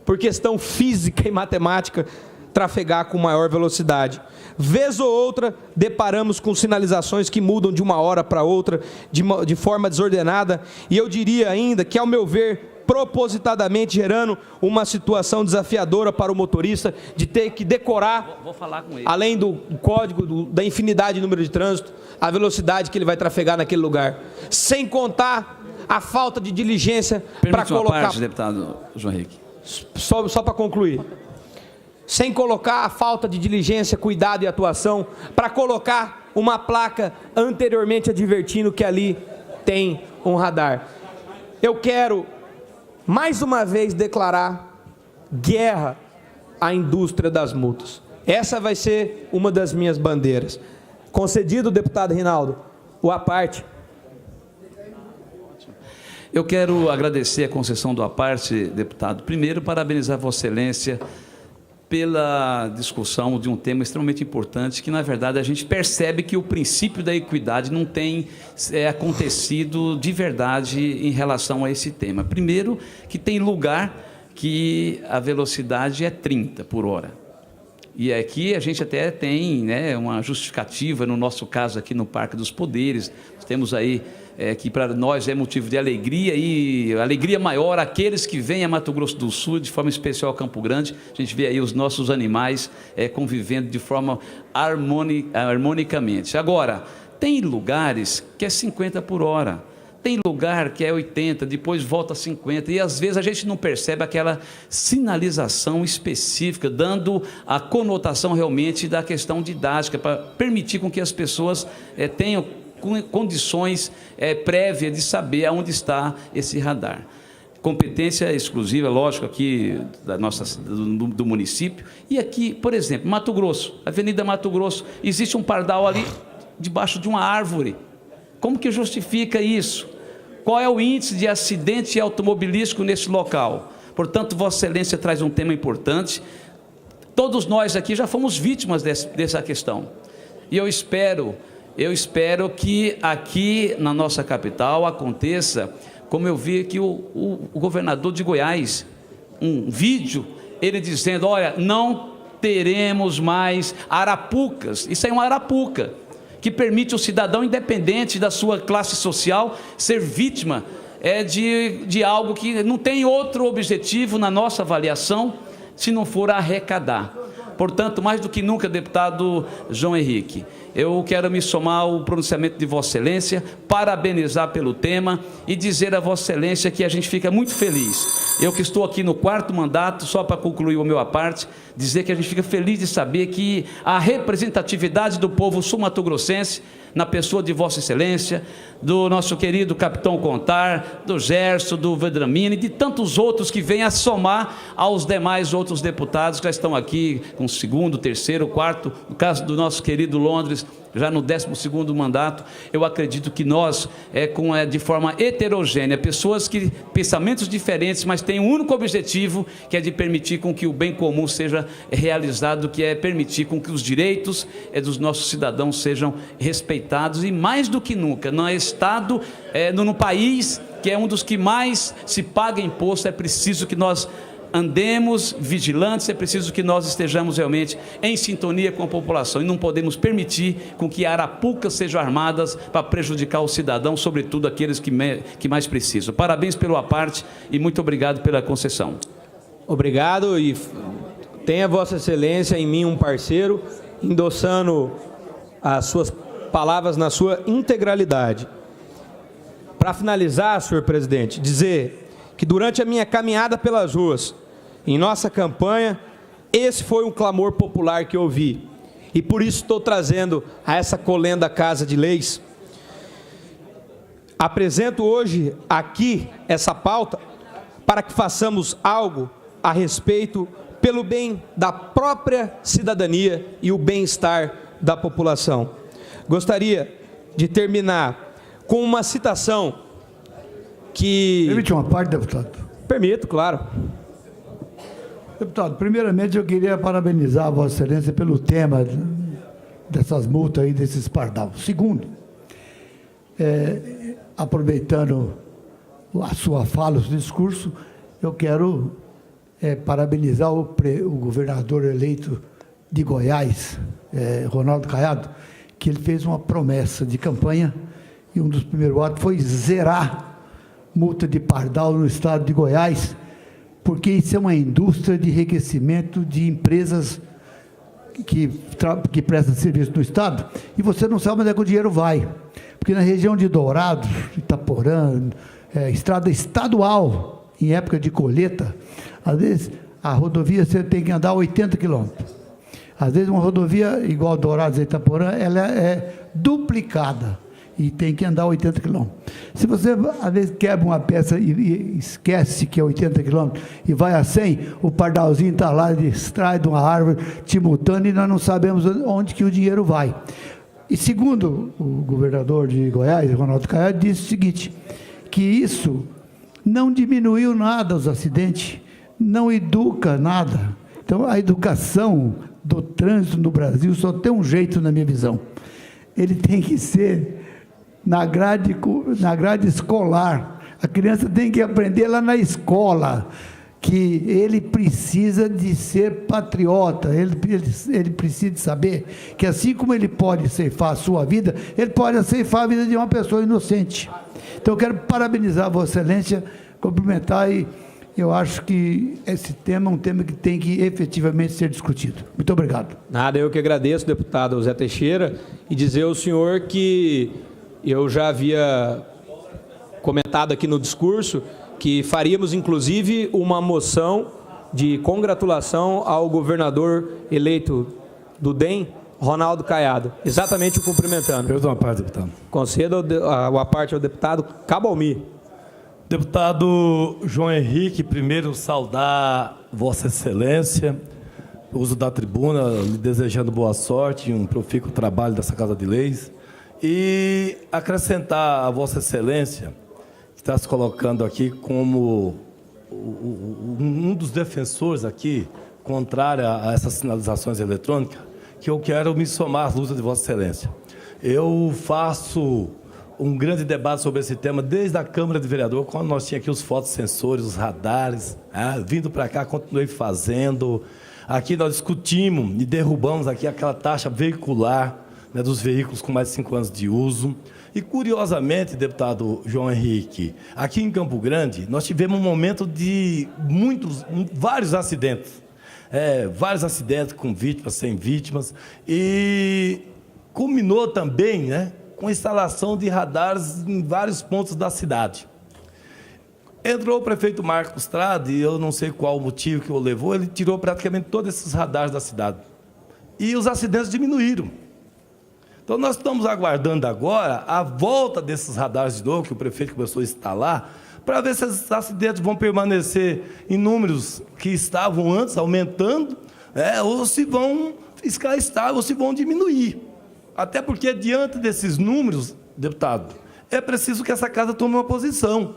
por questão física e matemática, trafegar com maior velocidade. Vez ou outra, deparamos com sinalizações que mudam de uma hora para outra, de forma desordenada, e eu diria ainda que, ao meu ver, propositadamente gerando uma situação desafiadora para o motorista, de ter que decorar, vou falar com ele, além do código, da infinidade de número de trânsito, a velocidade que ele vai trafegar naquele lugar. Sem contar a falta de diligência para colocar... parte, deputado João Henrique. Só para concluir. Sem colocar a falta de diligência, cuidado e atuação, para colocar uma placa anteriormente advertindo que ali tem um radar. Eu quero, mais uma vez, declarar guerra à indústria das multas. Essa vai ser uma das minhas bandeiras. Concedido, deputado Rinaldo, o à parte. Eu quero agradecer a concessão do à parte, deputado. Primeiro, parabenizar Vossa Excelência pela discussão de um tema extremamente importante, que, na verdade, a gente percebe que o princípio da equidade não tem acontecido de verdade em relação a esse tema. Primeiro, que tem lugar que a velocidade é 30 por hora. E aqui a gente até tem, né, uma justificativa, no nosso caso aqui no Parque dos Poderes. Nós temos aí que para nós é motivo de alegria, e alegria maior aqueles que vêm a Mato Grosso do Sul, de forma especial a Campo Grande. A gente vê aí os nossos animais convivendo de forma harmonicamente. Agora, tem lugares que é 50 por hora. Tem lugar que é 80, depois volta a 50, e às vezes a gente não percebe aquela sinalização específica, dando a conotação realmente da questão didática, para permitir com que as pessoas tenham condições prévias de saber aonde está esse radar. Competência exclusiva, lógico, aqui do município. E aqui, por exemplo, Mato Grosso, Avenida Mato Grosso, existe um pardal ali debaixo de uma árvore. Como que justifica isso? Qual é o índice de acidente automobilístico nesse local? Portanto, Vossa Excelência traz um tema importante. Todos nós aqui já fomos vítimas dessa questão. E eu espero que aqui na nossa capital aconteça, como eu vi aqui o governador de Goiás, um vídeo, ele dizendo, olha, não teremos mais arapucas. Isso aí é uma arapuca, que permite o cidadão, independente da sua classe social, ser vítima de algo que não tem outro objetivo na nossa avaliação, se não for arrecadar. Portanto, mais do que nunca, deputado João Henrique, eu quero me somar ao pronunciamento de Vossa Excelência, parabenizar pelo tema e dizer a Vossa Excelência que a gente fica muito feliz. Eu que estou aqui no 4º mandato, só para concluir o meu à parte, dizer que a gente fica feliz de saber que a representatividade do povo sul-mato-grossense, na pessoa de Vossa Excelência, do nosso querido capitão Contar, do Gerson, do Vedramini, e de tantos outros que vêm a somar aos demais outros deputados que já estão aqui com 2º, 3º, 4º, no caso do nosso querido Londres, já no 12º mandato. Eu acredito que nós, de forma heterogênea, pessoas que pensamentos diferentes, mas têm um único objetivo, que é de permitir com que o bem comum seja realizado, que é permitir com que os direitos dos nossos cidadãos sejam respeitados, e mais do que nunca, no Estado, no país, que é um dos que mais se paga imposto, é preciso que nós andemos vigilantes, é preciso que nós estejamos realmente em sintonia com a população, e não podemos permitir com que arapucas sejam armadas para prejudicar o cidadão, sobretudo aqueles que mais precisam. Parabéns pelo à parte e muito obrigado pela concessão. Obrigado, e tenha Vossa Excelência em mim um parceiro, endossando as suas palavras na sua integralidade. Para finalizar, senhor presidente, dizer que durante a minha caminhada pelas ruas, em nossa campanha, esse foi um clamor popular que eu ouvi. E por isso estou trazendo a essa colenda Casa de Leis. Apresento hoje aqui essa pauta para que façamos algo a respeito pelo bem da própria cidadania e o bem-estar da população. Gostaria de terminar com uma citação que... Permite uma parte, deputado? Permito, claro. Deputado, primeiramente eu queria parabenizar a Vossa Excelência pelo tema dessas multas aí, desses pardal. Segundo, aproveitando a sua fala, o seu discurso, eu quero parabenizar o governador eleito de Goiás, Ronaldo Caiado, que ele fez uma promessa de campanha, e um dos primeiros atos foi zerar multa de pardal no estado de Goiás, porque isso é uma indústria de enriquecimento de empresas que prestam serviço no estado, e você não sabe onde é que o dinheiro vai, porque na região de Dourados, Itaporã, estrada estadual, em época de colheita, às vezes a rodovia você tem que andar 80 quilômetros. Às vezes uma rodovia igual Dourados e Itaporã, ela é duplicada e tem que andar 80 quilômetros. Se você, às vezes, quebra uma peça e esquece que é 80 quilômetros e vai a 100, o pardalzinho está lá, distrai de uma árvore, te multando, e nós não sabemos onde que o dinheiro vai. E segundo o governador de Goiás, Ronaldo Caiado, disse o seguinte, que isso não diminuiu nada os acidentes, não educa nada. Então, a educação do trânsito no Brasil só tem um jeito, na minha visão. Ele tem que ser na grade escolar. A criança tem que aprender lá na escola que ele precisa de ser patriota, ele precisa de saber que assim como ele pode ceifar a sua vida, ele pode ceifar a vida de uma pessoa inocente. Então eu quero parabenizar Vossa Excelência, cumprimentar, e eu acho que esse tema é um tema que tem que efetivamente ser discutido. Muito obrigado. Nada, eu que agradeço, deputado Zé Teixeira, e dizer ao senhor que eu já havia comentado aqui no discurso que faríamos, inclusive, uma moção de congratulação ao governador eleito do DEM, Ronaldo Caiado. Exatamente o cumprimentando. Perdão a parte, deputado. Concedo a parte ao deputado Cabalmi. Deputado João Henrique, primeiro saudar Vossa Excelência, uso da tribuna, lhe desejando boa sorte e um profícuo trabalho dessa Casa de Leis, e acrescentar a Vossa Excelência, que está se colocando aqui como um dos defensores aqui, contrário a essas sinalizações eletrônicas, que eu quero me somar às lutas de Vossa Excelência. Eu faço um grande debate sobre esse tema desde a Câmara de Vereadores, quando nós tínhamos aqui os fotossensores, os radares, vindo para cá, continuei fazendo. Aqui nós discutimos e derrubamos aqui aquela taxa veicular, né, dos veículos com mais de 5 anos de uso. E, curiosamente, deputado João Henrique, aqui em Campo Grande, nós tivemos um momento de vários acidentes. Vários acidentes com vítimas, sem vítimas. E culminou também, né, com a instalação de radares em vários pontos da cidade. Entrou o prefeito Marcos Trade, e eu não sei qual o motivo que o levou, ele tirou praticamente todos esses radares da cidade. E os acidentes diminuíram. Então, nós estamos aguardando agora a volta desses radares de novo, que o prefeito começou a instalar, para ver se esses acidentes vão permanecer em números que estavam antes, aumentando, ou se vão ficar estáveis, ou se vão diminuir. Até porque, diante desses números, deputado, é preciso que essa casa tome uma posição.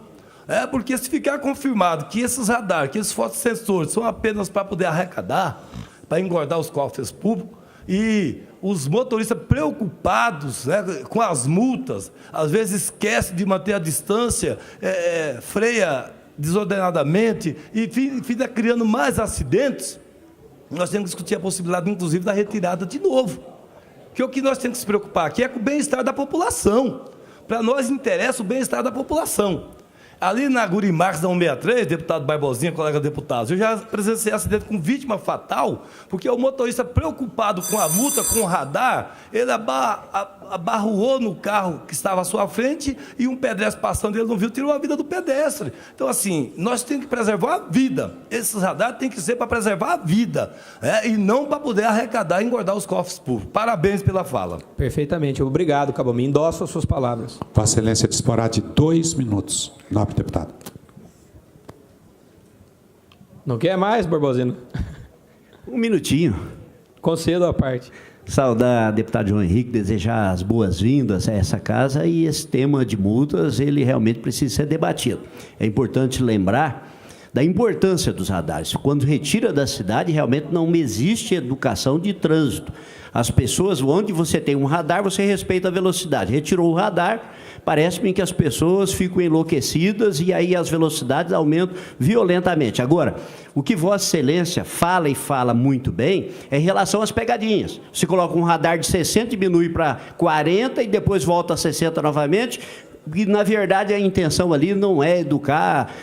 Porque se ficar confirmado que esses radares, que esses fotossensores são apenas para poder arrecadar, para engordar os cofres públicos, e os motoristas preocupados, né, com as multas, às vezes esquecem de manter a distância, freia desordenadamente e fica criando mais acidentes, nós temos que discutir a possibilidade, inclusive, da retirada de novo. Porque o que nós temos que se preocupar aqui é com o bem-estar da população. Para nós interessa o bem-estar da população. Ali na Guri Marques, da 163, deputado Barbosinha, colega deputado, eu já presenciei acidente com vítima fatal, porque o motorista preocupado com a multa, com o radar, ele abarroou no carro que estava à sua frente e um pedestre passando, ele não viu, tirou a vida do pedestre. Então, assim, nós temos que preservar a vida. Esses radares têm que ser para preservar a vida, e não para poder arrecadar e engordar os cofres públicos. Parabéns pela fala. Perfeitamente. Obrigado, Cabalmi. Endosso as suas palavras. Vossa Excelência disporá de 2 minutos. Nobre deputado. Não quer mais, Borbosino? Um minutinho. Concedo a parte. Saudar o deputado João Henrique, desejar as boas-vindas a essa casa, e esse tema de multas, ele realmente precisa ser debatido. É importante lembrar da importância dos radares. Quando retira da cidade, realmente não existe educação de trânsito. As pessoas, onde você tem um radar, você respeita a velocidade. Retirou o radar, parece-me que as pessoas ficam enlouquecidas e aí as velocidades aumentam violentamente. Agora, o que Vossa Excelência fala, e fala muito bem, é em relação às pegadinhas. Você coloca um radar de 60, diminui para 40 e depois volta a 60 novamente. E, na verdade, a intenção ali não é educar,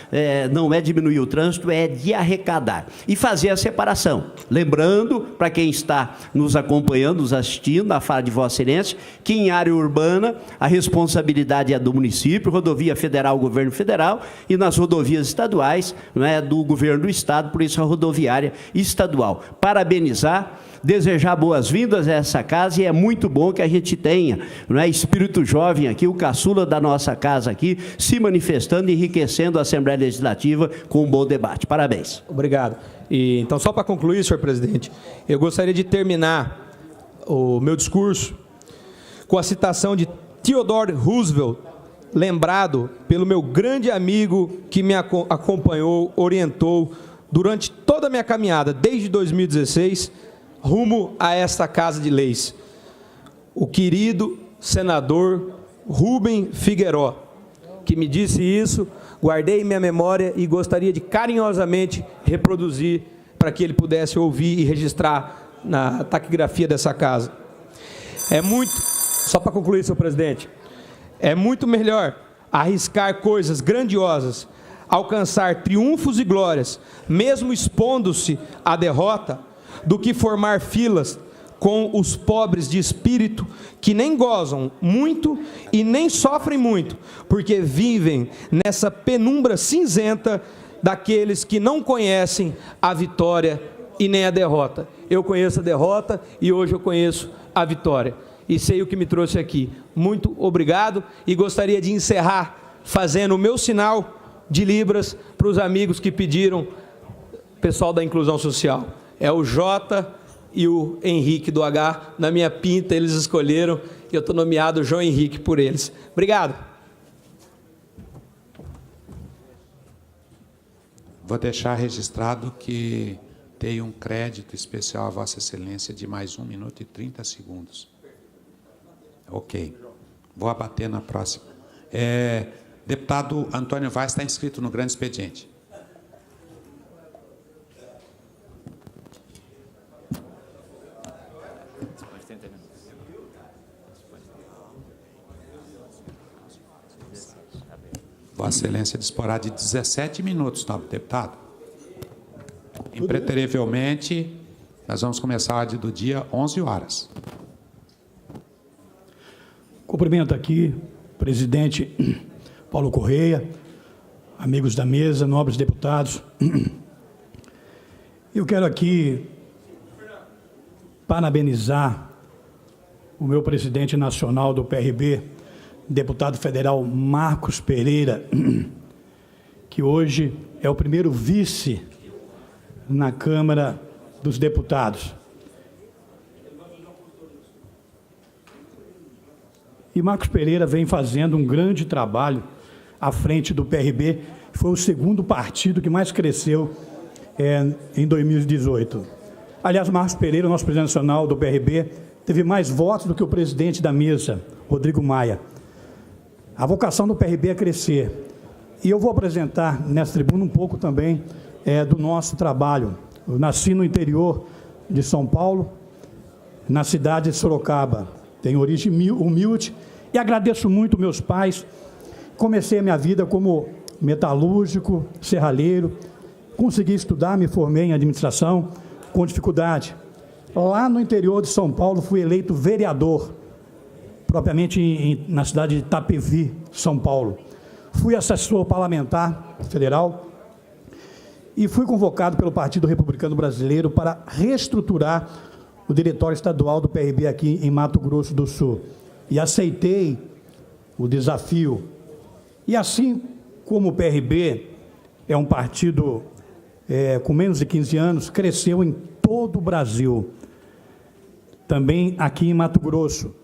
não é diminuir o trânsito, é de arrecadar. E fazer a separação. Lembrando, para quem está nos acompanhando, nos assistindo, na fala de Vossa Excelência, que em área urbana a responsabilidade é do município, rodovia federal, governo federal, e nas rodovias estaduais, não é, do governo do estado, por isso a rodoviária estadual. Parabenizar, desejar boas-vindas a essa casa, e é muito bom que a gente tenha, não é, espírito jovem aqui, o caçula da nossa casa aqui, se manifestando e enriquecendo a Assembleia Legislativa com um bom debate. Parabéns. Obrigado. E, então, só para concluir, senhor presidente, eu gostaria de terminar o meu discurso com a citação de Theodore Roosevelt, lembrado pelo meu grande amigo que me acompanhou, orientou durante toda a minha caminhada, desde 2016, rumo a esta Casa de Leis. O querido senador Rubem Figueiró, que me disse isso, guardei em minha memória e gostaria de carinhosamente reproduzir para que ele pudesse ouvir e registrar na taquigrafia dessa casa. É muito, só para concluir, senhor presidente, é muito melhor arriscar coisas grandiosas, alcançar triunfos e glórias, mesmo expondo-se à derrota, do que formar filas com os pobres de espírito, que nem gozam muito e nem sofrem muito, porque vivem nessa penumbra cinzenta daqueles que não conhecem a vitória e nem a derrota. Eu conheço a derrota e hoje eu conheço a vitória. E sei o que me trouxe aqui. Muito obrigado e gostaria de encerrar fazendo o meu sinal de Libras para os amigos que pediram, pessoal da inclusão social. É o J e o Henrique do H. Na minha pinta eles escolheram e eu estou nomeado João Henrique por eles. Obrigado. Vou deixar registrado que dei um crédito especial a Vossa Excelência de mais 1 minuto e 30 segundos. Ok. Vou abater na próxima. Deputado Antônio Vaz está inscrito no grande expediente. Vossa Excelência disporá de 17 minutos, nobre deputado. Impreterivelmente, nós vamos começar a ordem do dia 11 horas. Cumprimento aqui o presidente Paulo Correia, amigos da mesa, nobres deputados. Eu quero aqui parabenizar o meu presidente nacional do PRB, deputado federal Marcos Pereira, que hoje é o primeiro vice na Câmara dos Deputados. E Marcos Pereira vem fazendo um grande trabalho à frente do PRB, foi o segundo partido que mais cresceu em 2018. Aliás, Marcos Pereira, nosso presidente nacional do PRB, teve mais votos do que o presidente da mesa, Rodrigo Maia. A vocação do PRB é crescer. E eu vou apresentar nessa tribuna um pouco também do nosso trabalho. Eu nasci no interior de São Paulo, na cidade de Sorocaba. Tenho origem humilde e agradeço muito meus pais. Comecei a minha vida como metalúrgico, serralheiro. Consegui estudar, me formei em administração com dificuldade. Lá no interior de São Paulo fui eleito vereador, propriamente na cidade de Itapevi, São Paulo. Fui assessor parlamentar federal e fui convocado pelo Partido Republicano Brasileiro para reestruturar o diretório estadual do PRB aqui em Mato Grosso do Sul. E aceitei o desafio. E assim como o PRB é um partido com menos de 15 anos, cresceu em todo o Brasil. Também aqui em Mato Grosso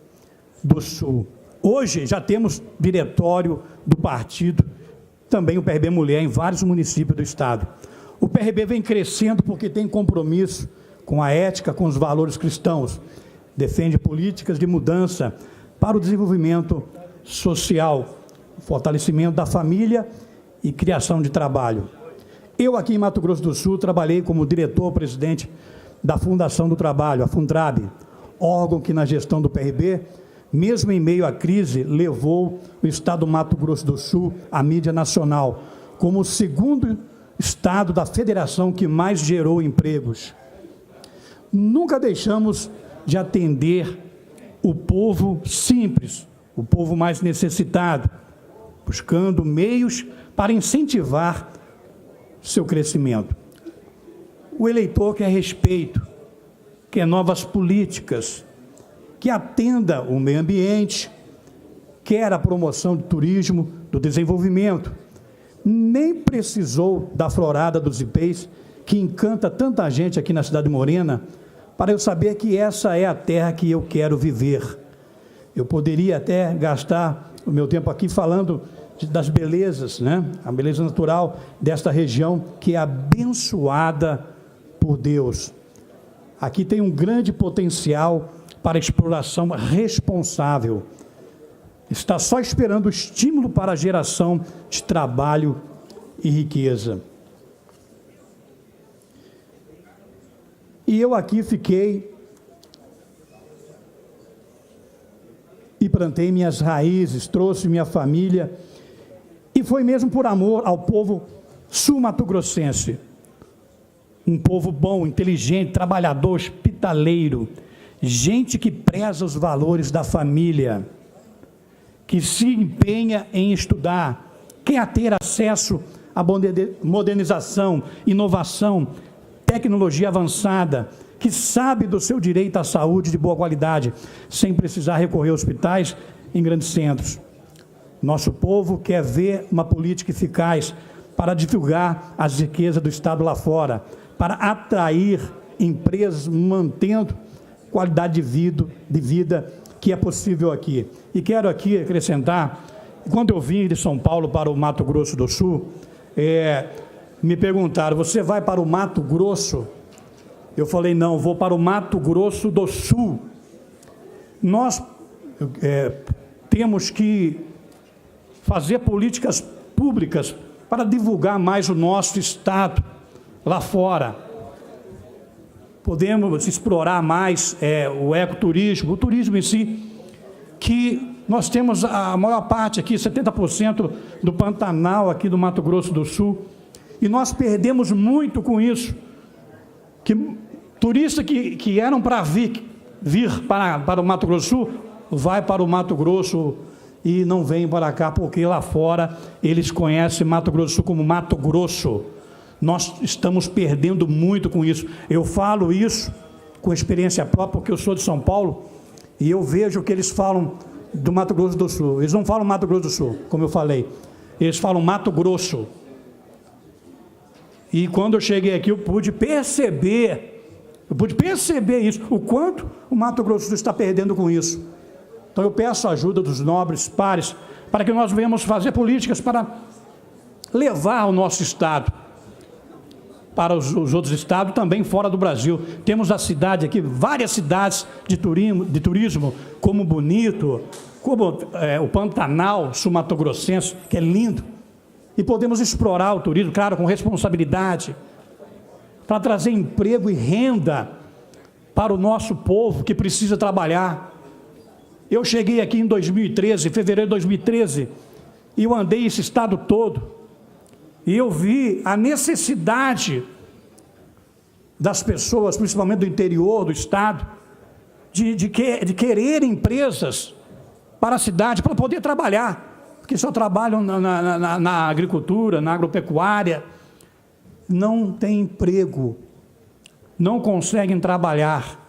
do Sul. Hoje já temos diretório do partido, também o PRB Mulher, em vários municípios do estado. O PRB vem crescendo porque tem compromisso com a ética, com os valores cristãos. Defende políticas de mudança para o desenvolvimento social, fortalecimento da família e criação de trabalho. Eu aqui em Mato Grosso do Sul trabalhei como diretor-presidente da Fundação do Trabalho, a Funtrab, órgão que na gestão do PRB, mesmo em meio à crise, levou o estado do Mato Grosso do Sul à mídia nacional, como o segundo estado da federação que mais gerou empregos. Nunca deixamos de atender o povo simples, o povo mais necessitado, buscando meios para incentivar seu crescimento. O eleitor quer respeito, quer novas políticas, que atenda o meio ambiente, quer a promoção do turismo, do desenvolvimento. Nem precisou da florada dos ipês, que encanta tanta gente aqui na cidade de Morena, para eu saber que essa é a terra que eu quero viver. Eu poderia até gastar o meu tempo aqui falando das belezas, né? A beleza natural desta região que é abençoada por Deus. Aqui tem um grande potencial para exploração responsável. está só esperando o estímulo para a geração de trabalho e riqueza. E eu aqui fiquei e plantei minhas raízes, trouxe minha família, e foi mesmo por amor ao povo sul-mato-grossense. Um povo bom, inteligente, trabalhador, hospitaleiro, gente que preza os valores da família, que se empenha em estudar, quer ter acesso à modernização, inovação, tecnologia avançada, que sabe do seu direito à saúde de boa qualidade, sem precisar recorrer a hospitais em grandes centros. Nosso povo quer ver uma política eficaz para divulgar as riquezas do Estado lá fora, para atrair empresas, mantendo qualidade de vida que é possível aqui. E quero aqui acrescentar, quando eu vim de São Paulo para o Mato Grosso do Sul, me perguntaram, você vai para o Mato Grosso? Eu falei, não, vou para o Mato Grosso do Sul. Nós temos que fazer políticas públicas para divulgar mais o nosso Estado lá fora. Podemos explorar mais o ecoturismo, o turismo em si, que nós temos a maior parte aqui, 70% do Pantanal aqui do Mato Grosso do Sul, e nós perdemos muito com isso, que turistas que eram para vir para o Mato Grosso do Sul, vai para o Mato Grosso e não vem para cá, porque lá fora eles conhecem Mato Grosso do Sul como Mato Grosso. Nós estamos perdendo muito com isso. Eu falo isso com experiência própria, porque eu sou de São Paulo, e eu vejo que eles falam do Mato Grosso do Sul. Eles não falam Mato Grosso do Sul, como eu falei. Eles falam Mato Grosso. E quando eu cheguei aqui, eu pude perceber isso, o quanto o Mato Grosso do Sul está perdendo com isso. Então eu peço a ajuda dos nobres pares, para que nós venhamos fazer políticas para levar o nosso Estado para os outros estados, também fora do Brasil. Temos a cidade aqui, várias cidades de turismo, como Bonito, como o Pantanal sul-mato-grossense, que é lindo. E podemos explorar o turismo, claro, com responsabilidade, para trazer emprego e renda para o nosso povo que precisa trabalhar. Eu cheguei aqui em 2013, fevereiro de 2013, e eu andei esse estado todo, e eu vi a necessidade das pessoas, principalmente do interior do estado, de querer empresas para a cidade, para poder trabalhar, porque só trabalham na agricultura, na agropecuária, não tem emprego, não conseguem trabalhar.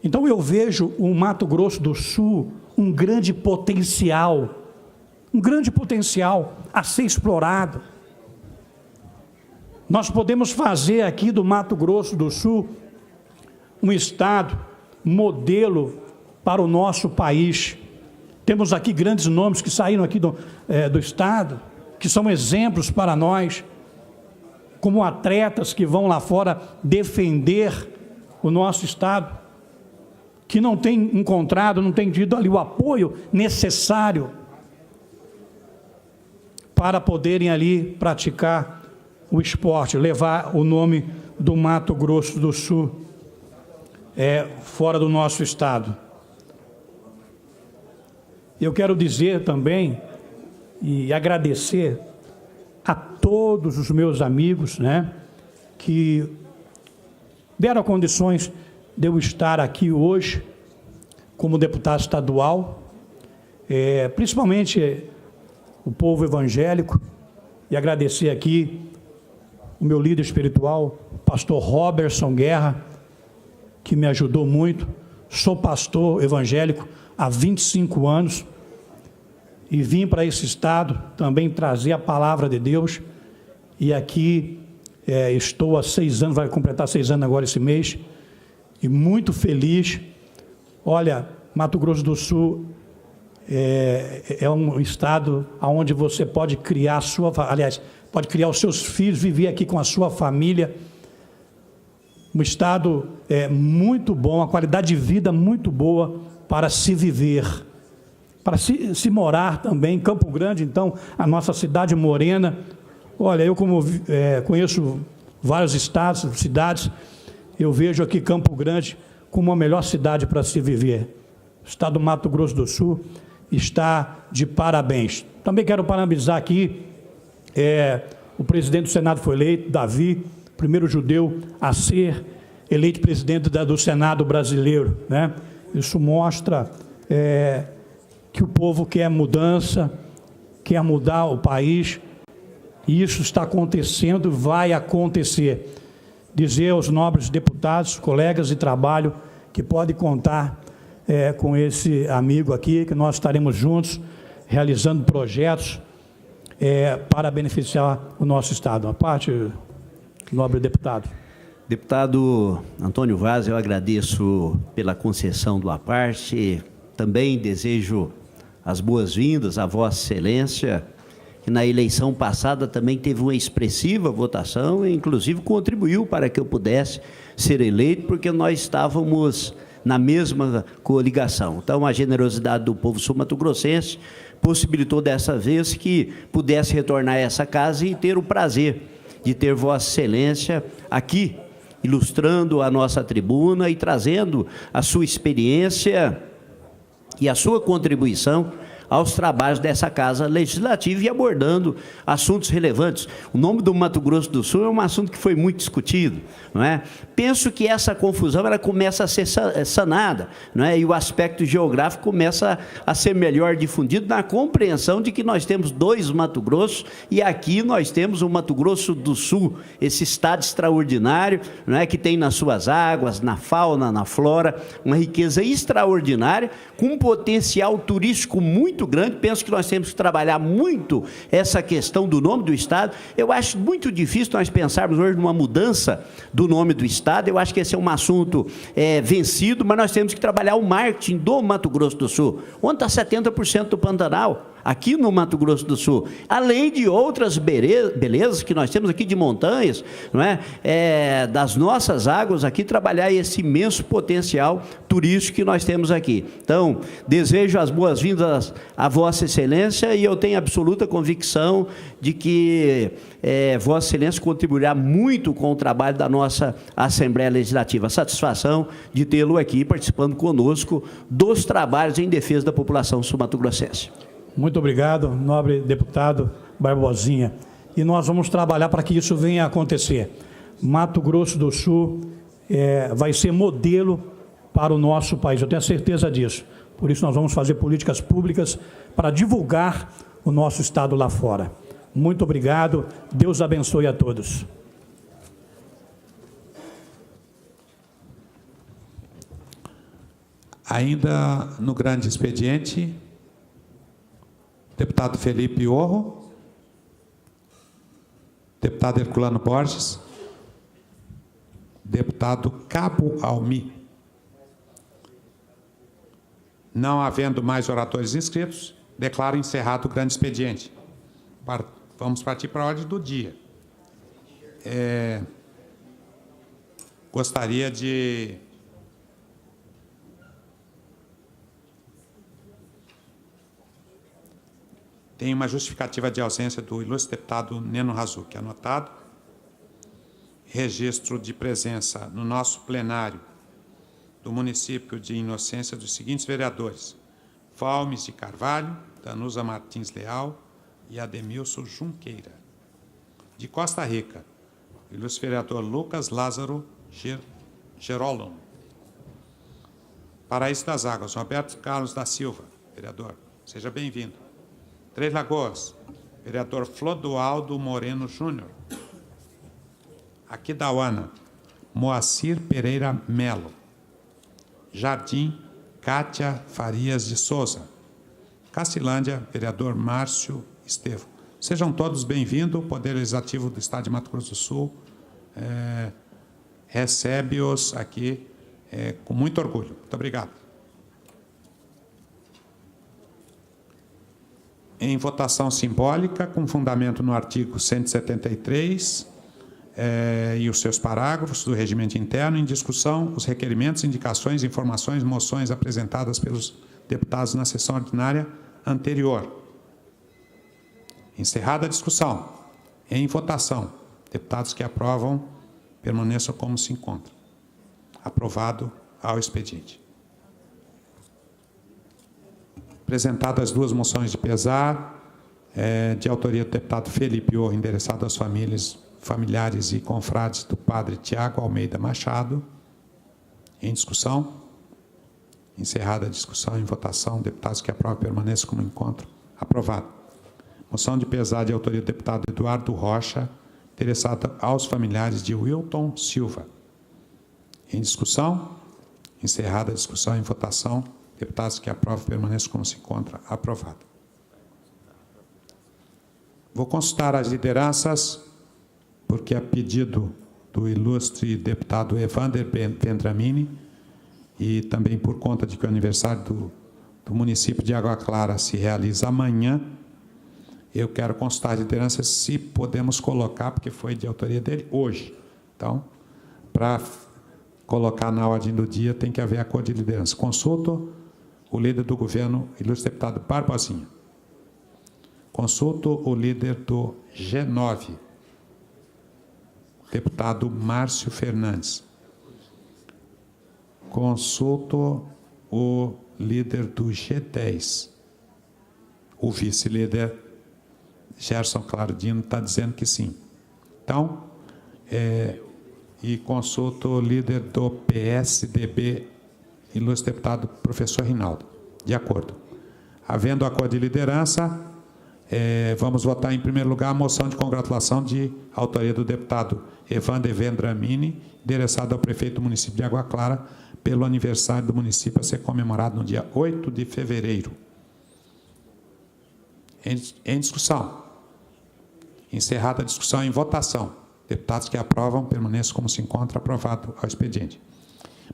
Então eu vejo o Mato Grosso do Sul um grande potencial a ser explorado. Nós podemos fazer aqui do Mato Grosso do Sul um estado modelo para o nosso país. Temos aqui grandes nomes que saíram aqui do estado, que são exemplos para nós, como atletas que vão lá fora defender o nosso estado, que não tem encontrado, não tem tido ali o apoio necessário para poderem ali praticar o esporte, levar o nome do Mato Grosso do Sul fora do nosso estado. Eu quero dizer também e agradecer a todos os meus amigos, que deram condições de eu estar aqui hoje como deputado estadual, principalmente o povo evangélico, e agradecer aqui o meu líder espiritual, pastor Robertson Guerra, que me ajudou muito. Sou pastor evangélico há 25 anos e vim para esse estado também trazer a palavra de Deus, e aqui estou há 6 anos, vai completar 6 anos agora esse mês, e muito feliz. Olha, Mato Grosso do Sul é um estado onde você pode criar pode criar os seus filhos, viver aqui com a sua família. Um estado muito bom, a qualidade de vida muito boa para se viver. para se morar também. Campo Grande, então, a nossa cidade morena. Olha, eu como conheço vários estados, cidades, eu vejo aqui Campo Grande como a melhor cidade para se viver. O estado do Mato Grosso do Sul está de parabéns. Também quero parabenizar aqui, o presidente do Senado foi eleito, Davi, primeiro judeu a ser eleito presidente do Senado brasileiro, né? Isso mostra que o povo quer mudança, quer mudar o país, e isso está acontecendo, vai acontecer. Dizer aos nobres deputados, colegas de trabalho, que podem contar com esse amigo aqui, que nós estaremos juntos, realizando projetos para beneficiar o nosso Estado. A parte, nobre deputado. Deputado Antônio Vaz, eu agradeço pela concessão do aparte, também desejo as boas-vindas à Vossa Excelência, que na eleição passada também teve uma expressiva votação e, inclusive, contribuiu para que eu pudesse ser eleito, porque nós estávamos na mesma coligação. Então, a generosidade do povo sul-mato-grossense possibilitou dessa vez que pudesse retornar a essa casa e ter o prazer de ter Vossa Excelência aqui, ilustrando a nossa tribuna e trazendo a sua experiência e a sua contribuição aos trabalhos dessa Casa Legislativa e abordando assuntos relevantes. O nome do Mato Grosso do Sul é um assunto que foi muito discutido, não é? Penso que essa confusão ela começa a ser sanada, não é? E o aspecto geográfico começa a ser melhor difundido na compreensão de que nós temos dois Mato Grosso e aqui nós temos o Mato Grosso do Sul, esse estado extraordinário, não é? Que tem nas suas águas, na fauna, na flora, uma riqueza extraordinária, com um potencial turístico muito grande. Penso que nós temos que trabalhar muito essa questão do nome do Estado. Eu acho muito difícil nós pensarmos hoje numa mudança do nome do Estado. Eu acho que esse é um assunto vencido, mas nós temos que trabalhar o marketing do Mato Grosso do Sul. Onde está 70% do Pantanal? Aqui no Mato Grosso do Sul, além de outras belezas que nós temos aqui de montanhas, não é? Das nossas águas aqui, trabalhar esse imenso potencial turístico que nós temos aqui. Então, desejo as boas-vindas a Vossa Excelência e eu tenho absoluta convicção de que Vossa Excelência contribuirá muito com o trabalho da nossa Assembleia Legislativa. A satisfação de tê-lo aqui participando conosco dos trabalhos em defesa da população sul-mato-grossense. Muito obrigado, nobre deputado Barbosinha. E nós vamos trabalhar para que isso venha a acontecer. Mato Grosso do Sul vai ser modelo para o nosso país, eu tenho certeza disso. Por isso nós vamos fazer políticas públicas para divulgar o nosso Estado lá fora. Muito obrigado, Deus abençoe a todos. Ainda no grande expediente, deputado Felipe Orro, deputado Herculano Borges, deputado Cabo Almi. Não havendo mais oradores inscritos, declaro encerrado o grande expediente. Vamos partir para a ordem do dia. Gostaria de tem uma justificativa de ausência do ilustre deputado Neno Razuc, anotado. Registro de presença no nosso plenário do município de Inocência dos seguintes vereadores: Valmes de Carvalho, Danusa Martins Leal e Ademilson Junqueira. De Costa Rica, o ilustre vereador Lucas Lázaro Gerolamo. Paraíso das Águas, Roberto Carlos da Silva, vereador, seja bem-vindo. Três Lagoas, vereador Flodoaldo Moreno Júnior. Aquidauana, Moacir Pereira Melo. Jardim, Cátia Farias de Souza. Cacilândia, vereador Márcio Estevão. Sejam todos bem-vindos. O Poder Legislativo do Estado de Mato Grosso do Sul recebe-os aqui com muito orgulho. Muito obrigado. Em votação simbólica, com fundamento no artigo 173 e os seus parágrafos do regimento interno, em discussão, os requerimentos, indicações, informações, moções apresentadas pelos deputados na sessão ordinária anterior. Encerrada a discussão. Em votação. Deputados que aprovam, permaneçam como se encontram. Aprovado ao expediente. Apresentadas as duas moções de pesar, de autoria do deputado Felipe Orro, endereçado às famílias, familiares e confrades do padre Tiago Almeida Machado. Em discussão. Encerrada a discussão, em votação. Deputados que aprovam, permaneçam como encontro. Aprovado. Moção de pesar de autoria do deputado Eduardo Rocha, endereçada aos familiares de Wilton Silva. Em discussão. Encerrada a discussão, em votação. Deputados que aprovam, permaneçam como se encontra. Aprovado. Vou consultar as lideranças, porque a pedido do ilustre deputado Evander Vendramini, e também por conta de que o aniversário do município de Água Clara se realiza amanhã, eu quero consultar as lideranças se podemos colocar, porque foi de autoria dele, hoje. Então, para colocar na ordem do dia, tem que haver acordo de liderança. Consulto o líder do governo, ilustre deputado Barbosinha. Consulto o líder do G9, deputado Márcio Fernandes. Consulto o líder do G10. O vice-líder Gerson Claudino está dizendo que sim. Então, e consulto o líder do PSDB, ilustre deputado professor Rinaldo. De acordo. Havendo acordo de liderança, vamos votar em primeiro lugar a moção de congratulação de autoria do deputado Evander Vendramini, endereçada ao prefeito do município de Água Clara, pelo aniversário do município a ser comemorado no dia 8 de fevereiro. Em discussão. Encerrada a discussão, em votação. Deputados que aprovam, permaneçam como se encontra. Aprovado ao expediente.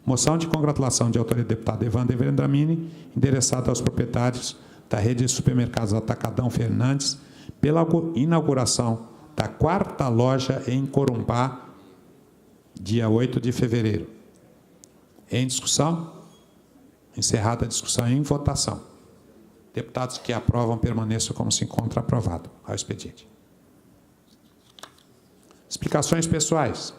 Moção de congratulação de autoria do deputado Evander Vendramini, endereçada aos proprietários da rede de supermercados Atacadão Fernandes, pela inauguração da 4ª loja em Corumbá, dia 8 de fevereiro. Em discussão. Encerrada a discussão, em votação. Deputados que aprovam, permaneçam como se encontra. Aprovado ao expediente. Explicações pessoais.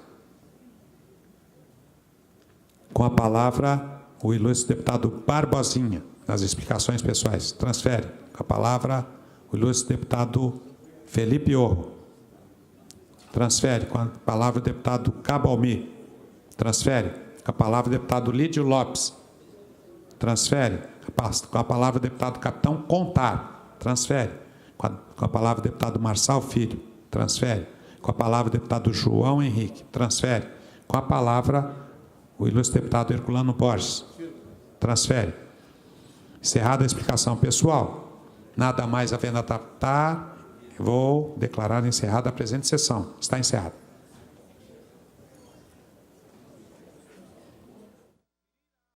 Com a palavra, o ilustre deputado Barbosinha, nas explicações pessoais. Transfere. Com a palavra, o ilustre deputado Felipe Orro. Transfere. Com a palavra, o deputado Cabalmi. Transfere. Com a palavra, o deputado Lídio Lopes. Transfere. Com a palavra, o deputado Capitão Contar. Transfere. Com a palavra, o deputado Marçal Filho. Transfere. Com a palavra, o deputado João Henrique. Transfere. Com a palavra, o ilustre deputado Herculano Borges. Transfere. Encerrada a explicação pessoal, nada mais havendo a tratar, vou declarar encerrada a presente sessão. Está encerrada.